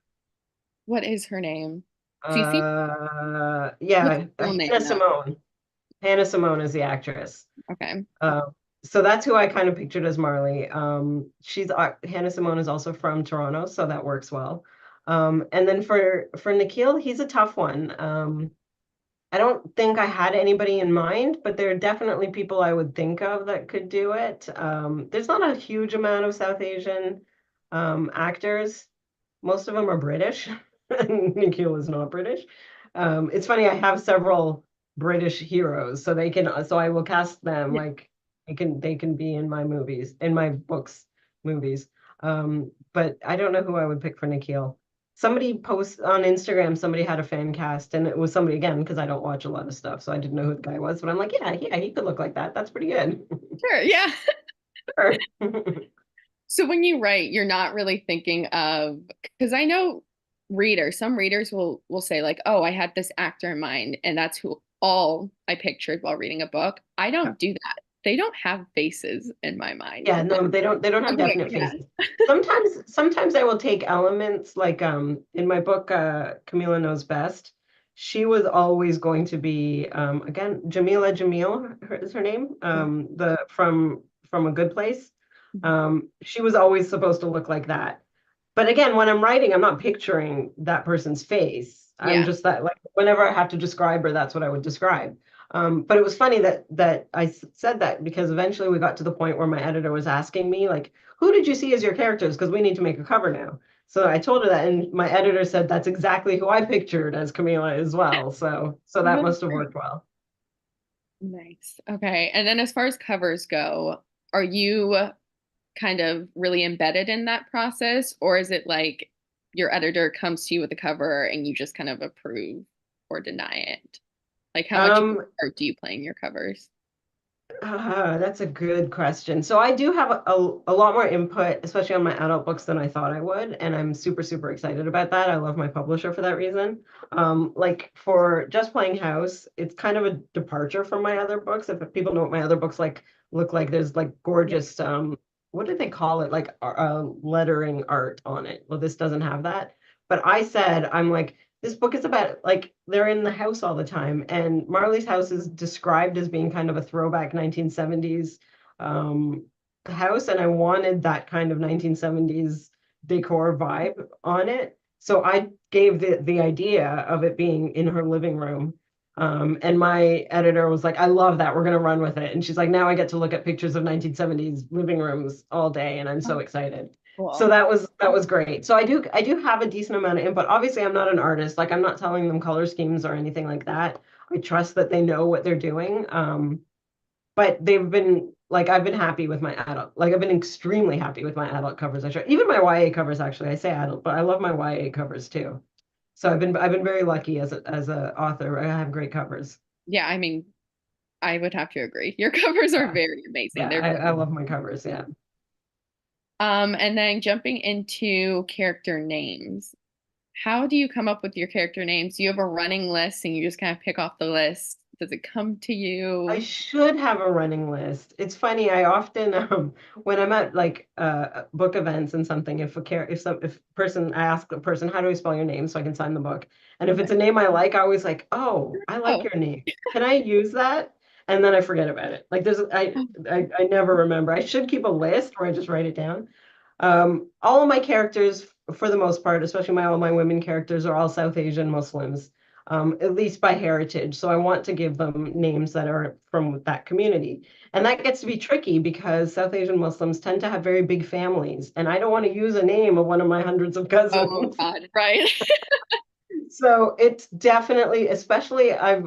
what is her name? Cece? What's Yeah, her real Hannah name though? Simone. Hannah Simone is the actress. Okay. Uh, so that's who I kind of pictured as Marley. She's Hannah Simone is also from Toronto, so that works well. And then for Nikhil, he's a tough one. I don't think I had anybody in mind, but there are definitely people I would think of that could do it. There's not a huge amount of South Asian actors. Most of them are British. Nikhil is not British. It's funny, I have several British heroes, so so I will cast them Yeah. like they can be in my movies, in my books, movies. But I don't know who I would pick for Nikhil. Somebody post on Instagram, somebody had a fan cast, and it was somebody again, because I don't watch a lot of stuff, so I didn't know who the guy was, but I'm like, yeah, he could look like that. That's pretty good. Sure, yeah. Sure. So when you write, you're not really thinking of, because I know some readers will say like, "Oh, I had this actor in mind, and that's who all I pictured while reading a book." I don't do that. They don't have faces in my mind. Yeah, no, they don't have Okay, definite yeah. faces. Sometimes I will take elements like in my book Camila Knows Best. She was always going to be again Jamila Jamil is her name, the from A Good Place. She was always supposed to look like that. But again, when I'm writing, I'm not picturing that person's face. I'm Yeah. just that like whenever I have to describe her, that's what I would describe. But it was funny that I said that because eventually we got to the point where my editor was asking me like, "Who did you see as your characters? Because we need to make a cover now." So I told her that, and my editor said that's exactly who I pictured as Camila as well. So that That's must have great. worked well. Nice. Okay. And then as far as covers go, are you kind of really embedded in that process, or is it like your editor comes to you with a cover and you just kind of approve or deny it? Like how much Um, part do you play in your covers? That's a good question. So I do have a lot more input, especially on my adult books than I thought I would, and I'm super, super excited about that. I love my publisher for that reason. Like for Just Playing House, it's kind of a departure from my other books. If people know what my other books like look like, there's like Yeah. gorgeous what did they call it? Like lettering art on it. Well, this doesn't have that. But I said, I'm like, this book is about like they're in the house all the time, and Marley's house is described as being kind of a throwback 1970s um, house, and I wanted that kind of 1970s decor vibe on it. So I gave the idea of it being in her living room. And my editor was like, I love that. We're going to run with it. And she's like, now I get to look at pictures of 1970s living rooms all day, and I'm so Oh, excited. So cool. that was great. So I do have a decent amount of input. Obviously, I'm not an artist. Like I'm not telling them color schemes or anything like that. I trust that they know what they're doing. But they've been like I've been happy with my adult. Like I've been extremely happy with my adult covers. I try even my YA covers actually. I say adult, but I love my YA covers too. So I've been very lucky as a author. I have great covers. Yeah, I mean, I would have to agree. Your covers are Yeah. very amazing. Yeah, They're I love my covers. Yeah. and then jumping into character names. How do you come up with your character names? Do you have a running list and you just kind of pick off the list? Does it come to I you? should have a running list. It's funny, I often when I'm at like book events and something, if person I ask a person, how do I spell your name so I can sign the book? And if Okay. it's a name I like, I always like, oh, I like Oh, your name. Can I use that? And then I forget about it. Like I never remember. I should keep a list where I just write it down. All of my characters, for the most part, especially all my women characters, are all South Asian Muslims, at least by heritage. So I want to give them names that are from that community. And that gets to be tricky because South Asian Muslims tend to have very big families. And I don't want to use a name of one of my hundreds of oh cousins. God, right. So it's definitely, especially I've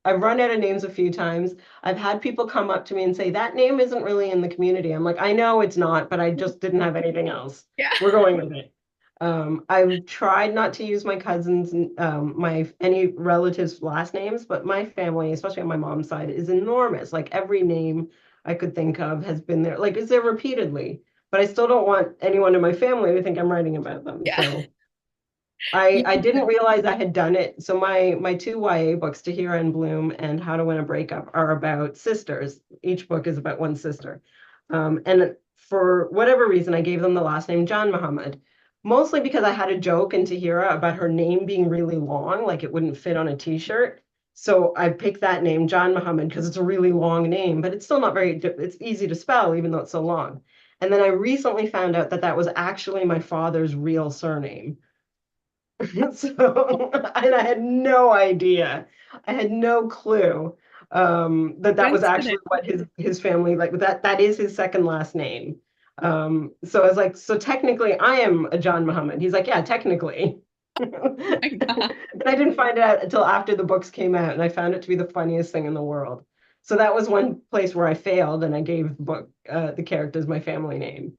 run out of names a few times. I've had people come up to me and say, that name isn't really in the community. I'm like, I know it's not, but I just didn't have anything else. Yeah. We're going with it. I've tried not to use my cousins, my any relatives' last names, but my family, especially on my mom's side, is enormous. Like every name I could think of has been there, like is there repeatedly. But I still don't want anyone in my family to think I'm writing about them. Yeah. So I Yeah. I didn't realize I had done it. So my two YA books, Tahira and Bloom and How to Win a Breakup, are about sisters. Each book is about one sister. And for whatever reason, I gave them the last name John Muhammad, mostly because I had a joke in Tahira about her name being really long, like it wouldn't fit on a t-shirt. So I picked that name, John Muhammad, because it's a really long name, but it's still not it's easy to spell, even though it's so long. And then I recently found out that that was actually my father's real surname. So, and I had no idea. I had no clue that that was actually Coincidence. what his family like. That is his second last name. So I was like, so technically, I am a John Muhammad. He's like, yeah, technically. My God. And I didn't find it out until after the books came out, and I found it to be the funniest thing in the world. So that was one place where I failed, and I gave the characters my family name.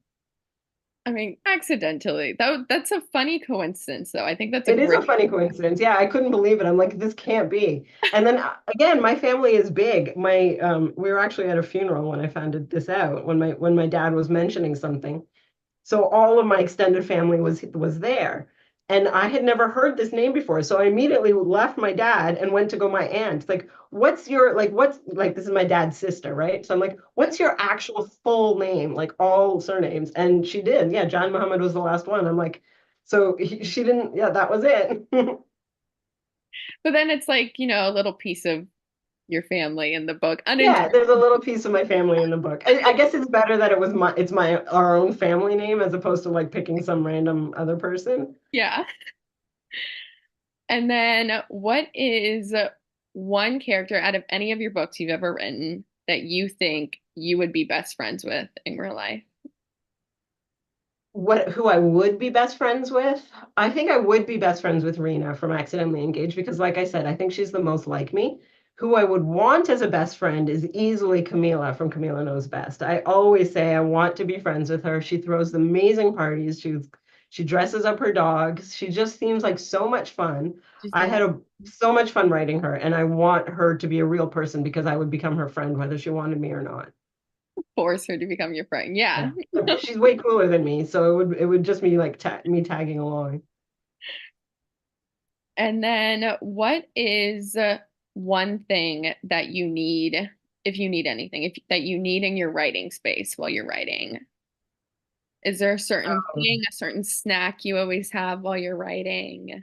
I mean, accidentally. That's a funny coincidence, though. I think that's a It is a great. funny coincidence. Yeah, I couldn't believe it. I'm like, this can't be. And then again, my family is big. We were actually at a funeral when I found this out, when my dad was mentioning something. So all of my extended family was there. And I had never heard this name before. So I immediately left my dad and went to go my aunt. Like, what's like this is my dad's sister, right? So I'm like, what's your actual full name? Like all surnames. And she did. Yeah, John Muhammad was the last one. I'm like, so she didn't, yeah, that was it. But then it's like, a little piece of your family in the book. Yeah, Unintentional. there's a little piece of my family in the book. I guess it's better that it's my our own family name as opposed to like picking some random other person. Yeah. And then what is one character out of any of your books you've ever written that you think you would be best friends with in real life? Who I would be best friends with? I think I would be best friends with Rena from Accidentally Engaged because, like I said, I think she's the most like me. Who I would want as a best friend is easily Camila from Camila Knows Best. I always say I want to be friends with her. She throws amazing parties. She dresses up her dogs. She just seems like so much fun. She I seems had so much fun writing her, and I want her to be a real person because I would become her friend whether she wanted me or not. to force her to become your friend. Yeah. Yeah. She's way cooler than me, so it would just be like me tagging along. And then what is one thing that you need, if you need anything, if that you need in your writing space while you're writing? Is there a certain thing, a certain snack you always have while you're writing?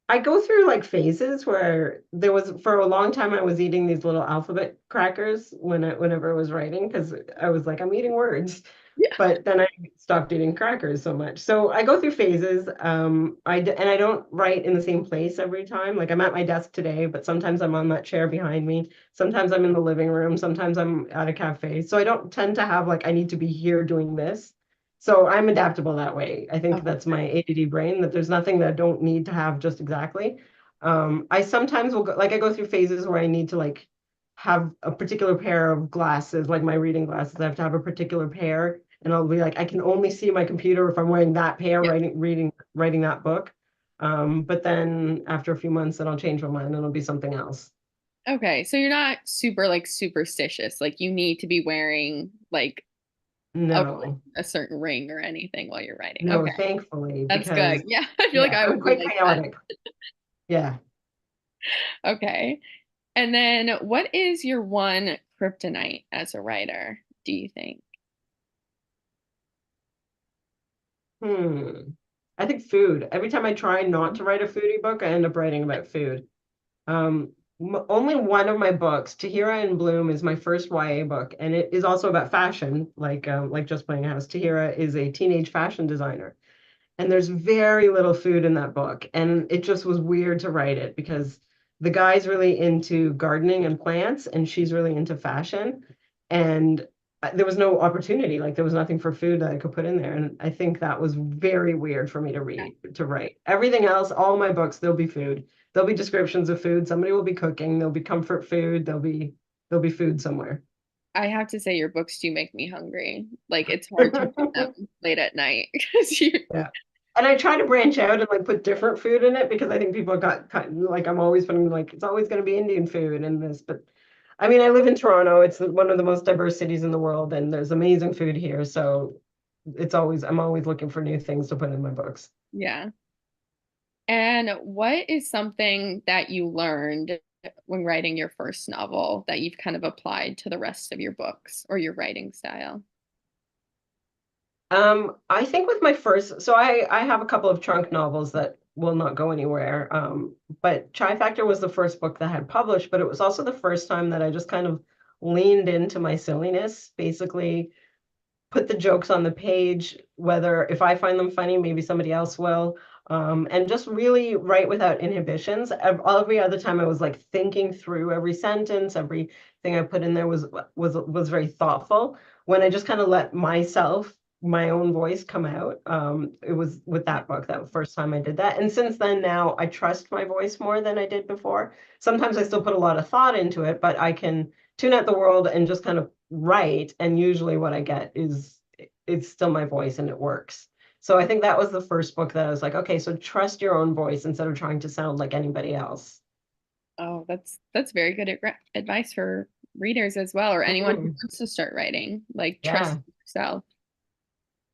I go through like phases where there was for a long time I was eating these little alphabet crackers whenever I was writing because I was like I'm eating words, Yeah. but then I stopped eating crackers so much. So I go through phases. And I don't write in the same place every time. Like I'm at my desk today, but sometimes I'm on that chair behind me. Sometimes I'm in the living room. Sometimes I'm at a cafe. So I don't tend to have like I need to be here doing this. So I'm adaptable that way. I think Oh, that's my ADD brain, that there's nothing that I don't need to have just exactly. I sometimes will go, like I go through phases where I need to like have a particular pair of glasses, like my reading glasses. I have to have a particular pair, and I'll be like, I can only see my computer if I'm wearing that pair, yeah. writing that book. But then after a few months, then I'll change my mind and it'll be something else. Okay, so you're not super like superstitious. Like you need to be wearing like a No, a certain ring or anything while you're writing. no, Okay, thankfully, that's good. because Yeah, I feel like yeah, I I'm would be quite like that. chaotic. Yeah. Okay. And then what is your one kryptonite as a writer, do you think? Hmm. I think food. Every time I try not to write a foodie book, I end up writing about food. Only one of my books, Tahira in Bloom, is my first YA book, and it is also about fashion, like Just Playing House. Tahira is a teenage fashion designer, and there's very little food in that book, and it just was weird to write it because the guy's really into gardening and plants, and she's really into fashion, and there was no opportunity, like there was nothing for food that I could put in there, and I think that was very weird for me to write. Everything else, all my books, there'll be food. There'll be descriptions of food. Somebody will be cooking. There'll be comfort food. There'll be food somewhere. I have to say your books do make me hungry. Like it's hard to read them late at night because you Yeah. And I try to branch out and like put different food in it because I think people got kind of like I'm always putting like it's always going to be Indian food in this, but I mean I live in Toronto. It's one of the most diverse cities in the world, and there's amazing food here. So I'm always looking for new things to put in my books. yeah. And what is something that you learned when writing your first novel that you've kind of applied to the rest of your books or your writing style? I think with my first, so I have a couple of trunk novels that will not go anywhere. But Chai Factor was the first book that I had published, but it was also the first time that I just kind of leaned into my silliness, basically put the jokes on the page, whether if I find them funny, maybe somebody else will. and just really write without inhibitions. Every other time I was like thinking through every sentence, everything I put in there was very thoughtful. When I just kind of let myself, my own voice come out, it was with that book, that first time I did that. And since then, now I trust my voice more than I did before. Sometimes I still put a lot of thought into it, but I can tune out the world and just kind of write. And usually what I get is it's still my voice and it works. So I think that was the first book that I was like, okay, so trust your own voice instead of trying to sound like anybody else. Oh, that's very good advice for readers as well, or anyone who Mhm. wants to start writing. Like trust Yeah. yourself.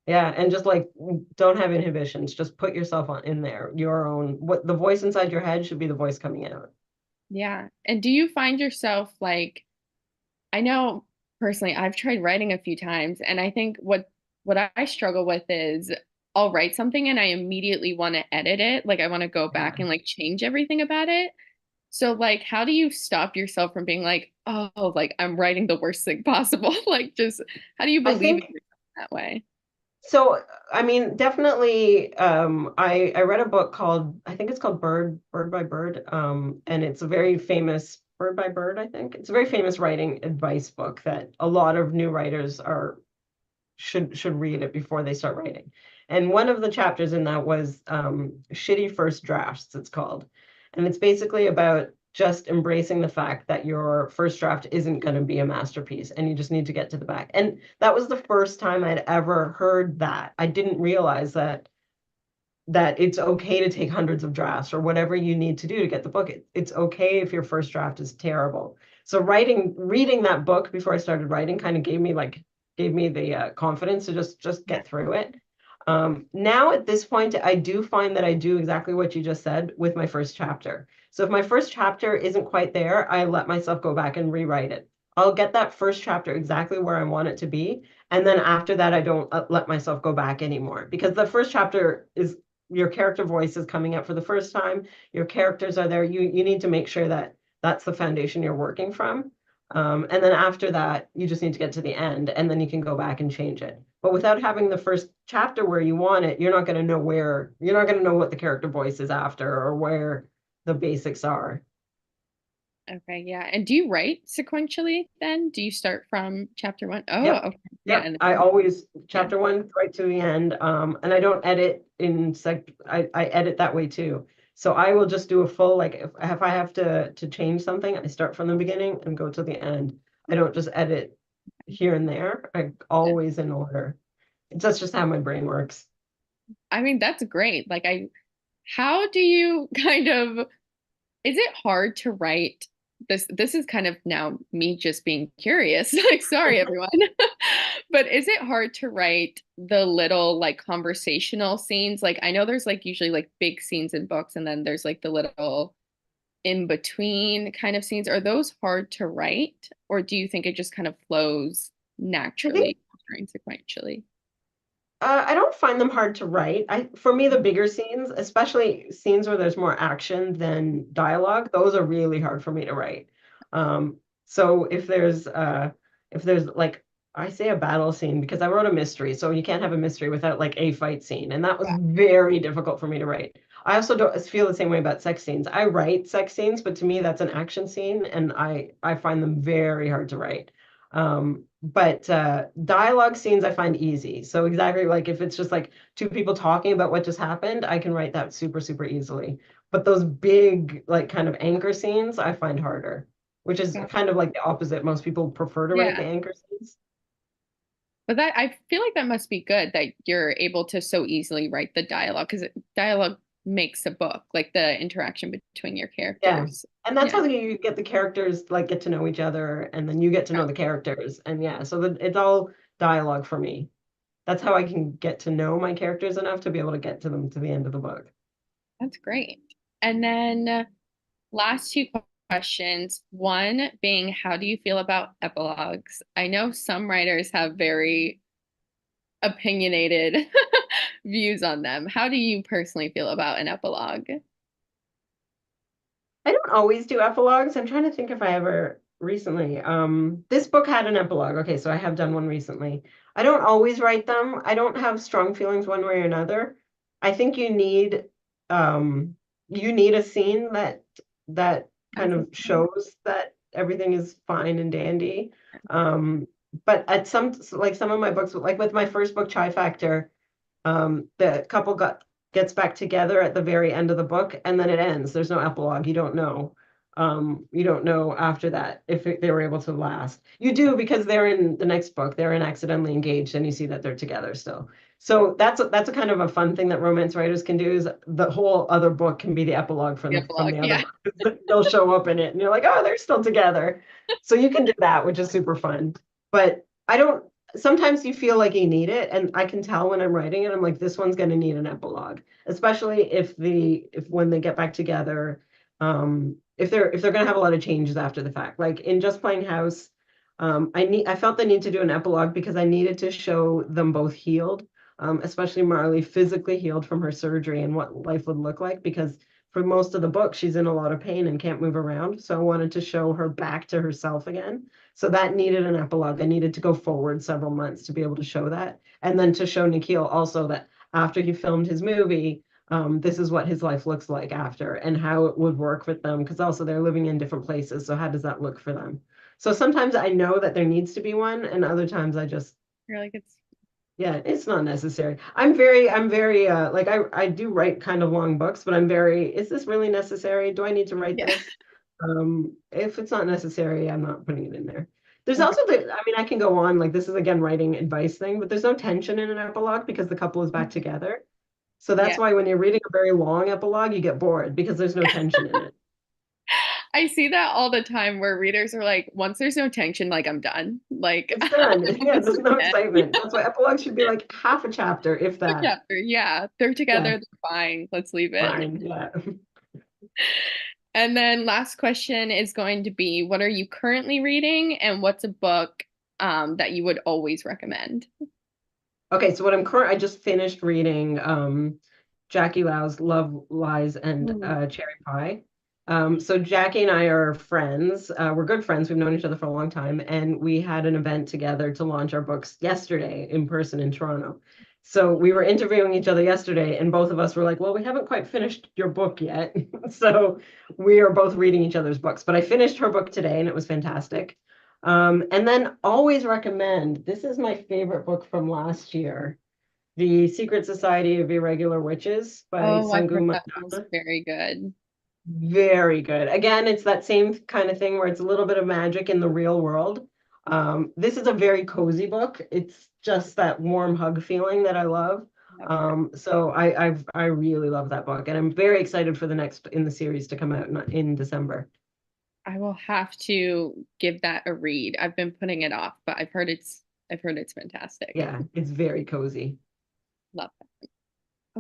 Yeah. And just like don't have inhibitions. Just put yourself on in there. Your own what the voice inside your head should be the voice coming out. Yeah. And do you find yourself like, I know personally, I've tried writing a few times, and I think what I struggle with is I'll write something and I immediately want to edit it. Like I want to go back Yeah. and like change everything about it. So like how do you stop yourself from being like, oh, like I'm writing the worst thing possible? Like just how do you I believe in think yourself that way? so. I mean, definitely. I read a book called I think it's called Bird by Bird. And it's a very famous Bird by Bird. I think it's a very famous writing advice book that a lot of new writers are should read it before they start writing. And one of the chapters in that was shitty first drafts, it's called. And it's basically about just embracing the fact that your first draft isn't going to be a masterpiece and you just need to get to the back. And that was the first time I'd ever heard that. I didn't realize that it's okay to take hundreds of drafts or whatever you need to do to get the book. It's okay if your first draft is terrible. So reading that book before I started writing kind of gave me the confidence to just Yeah. get through it. Now at this point, I do find that I do exactly what you just said with my first chapter. So if my first chapter isn't quite there, I let myself go back and rewrite it. I'll get that first chapter exactly where I want it to be. And then after that, I don't let myself go back anymore because the first chapter is your character voice is coming up for the first time. Your characters are there. You need to make sure that that's the foundation you're working from. And then after that, you just need to get to the end, and then you can go back and change it. But without having the first chapter where you want it, you're not going to know what the character voice is after or where the basics are. Okay, yeah. And do you write sequentially then? Do you start from chapter one? Oh, Yep. okay. Yeah, Yep. and I then, always yeah. chapter one right to the end. And I don't edit in I edit that way too. So I will just do a full like if I have to change something, I start from the beginning and go to the end. I don't just edit here and there. I always in order. That's just how my brain works. I mean, that's great. Like how do you kind of, is it hard to write this is kind of now me just being curious. Like, sorry everyone. But is it hard to write the little like conversational scenes? Like I know there's like usually like big scenes in books and then there's like the little in between kind of scenes. Are those hard to write, or do you think it just kind of flows I think naturally during sequentially? I don't find them hard to write. For me, the bigger scenes, especially scenes where there's more action than dialogue, those are really hard for me to write. So if there's like I say a battle scene because I wrote a mystery, so you can't have a mystery without like a fight scene, and that was very difficult for me to write. I also don't feel the same way about sex scenes. I write sex scenes, but to me that's an action scene, and I find them very hard to write. But dialogue scenes I find easy. So exactly like if it's just like two people talking about what just happened, I can write that super easily. But those big like kind of anchor scenes I find harder, which is Yeah. kind of like the opposite. Most people prefer to write the Yeah. anchor scenes. But that I feel like that must be good that you're able to so easily write the dialogue because dialogue makes a book, like the interaction between your Yeah. characters. And that's Yeah. how you get the characters like get to know each other and then you get to know the characters. And yeah, so it's all dialogue for me. That's how I can get to know my characters enough to be able to get to them to the end of the book. That's great. And then last two questions. One being, how do you feel about epilogues? I know some writers have very opinionated views on them. How do you personally feel about an epilogue? I don't always do epilogues. I'm trying to think if I ever recently. This book had an epilogue. Okay, so I have done one recently. I don't always write them. I don't have strong feelings one way or another. I think you need um, you need a scene that kind of Necessary. shows that everything is fine and dandy. Um, but at like some of my books, like with my first book, Chai Factor, the couple gets back together at the very end of the book, and then it ends. There's no epilogue. You don't know. You don't know after that if they were able to last. You do because they're in the next book. They're in Accidentally Engaged, and you see that they're together still. So that's a kind of a fun thing that romance writers can do is the whole other book can be the epilogue The from epilogue, the other yeah. book. They'll show up in it, and you're like, oh, they're still together. So you can do that, which is super fun. But I don't sometimes you feel like you need it, and I can tell when I'm writing it, I'm like, this one's going to need an epilogue, especially if when they get back together, if they're going to have a lot of changes after the fact. Like in Just Playing House, I felt the need to do an epilogue because I needed to show them both healed, especially Marley physically healed from her surgery and what life would look like because. For most of the book, she's in a lot of pain and can't move around. So I wanted to show her back to herself again. So that needed an epilogue. I needed to go forward several months to be able to show that. And then to show Nikhil also that after he filmed his movie, this is what his life looks like after and how it would work with them. Because also they're living in different places. So how does that look for them? So sometimes I know that there needs to be one, and other times I just, You're like, it's yeah, it's not necessary. I'm very like I do write kind of long books, but I'm very, is this really necessary? Do I need to write yeah. this? If it's not necessary, I'm not putting it in there. There's Okay. also I mean, I can go on, like this is again writing advice thing, but there's no tension in an epilogue because the couple is back together. So that's Yeah. why when you're reading a very long epilogue, you get bored because there's no tension in it. I see that all the time where readers are like, once there's no tension, like I'm done. Like It's done. Yeah, this there's is no it. Yeah, excitement. That's why epilogues should be like half a chapter, if the that. chapter. Yeah, they're together, Yeah, they're fine. Let's leave it. fine. Yeah. And then last question is going to be, what are you currently reading, and what's a book that you would always recommend? Okay, so I just finished reading Jackie Lau's Love, Lies, and Ooh. Cherry Pie. So Jackie and I are friends. We're good friends. We've known each other for a long time, and we had an event together to launch our books yesterday in person in Toronto. So we were interviewing each other yesterday, and both of us were like, "Well, we haven't quite finished your book yet." So we are both reading each other's books. But I finished her book today, and it was fantastic. And then always recommend, this is my favorite book from last year, The Secret Society of Irregular Witches by Oh, I've heard Sangu that one's Mandana. very good. Very good. Again, it's that same kind of thing where it's a little bit of magic in the real world. This is a very cozy book. It's just that warm hug feeling that I love. Yep. So I really love that book, and I'm very excited for the next in the series to come out in December. I will have to give that a read. I've been putting it off, but I've heard it's fantastic. Yeah, it's very cozy. Love it.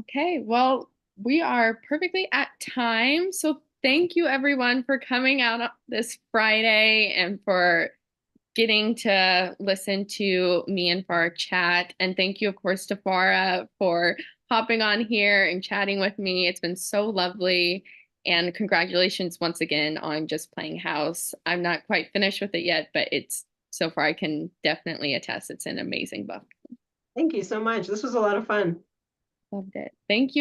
Okay, well, we are perfectly at time. So thank you everyone for coming out on this Friday and for getting to listen to me and Farah chat. And thank you, of course, to Farah for hopping on here and chatting with me. It's been so lovely. And congratulations once again on Just Playing House. I'm not quite finished with it yet, but it's so far I can definitely attest it's an amazing book. Thank you so much. This was a lot of fun. Loved it. Thank you.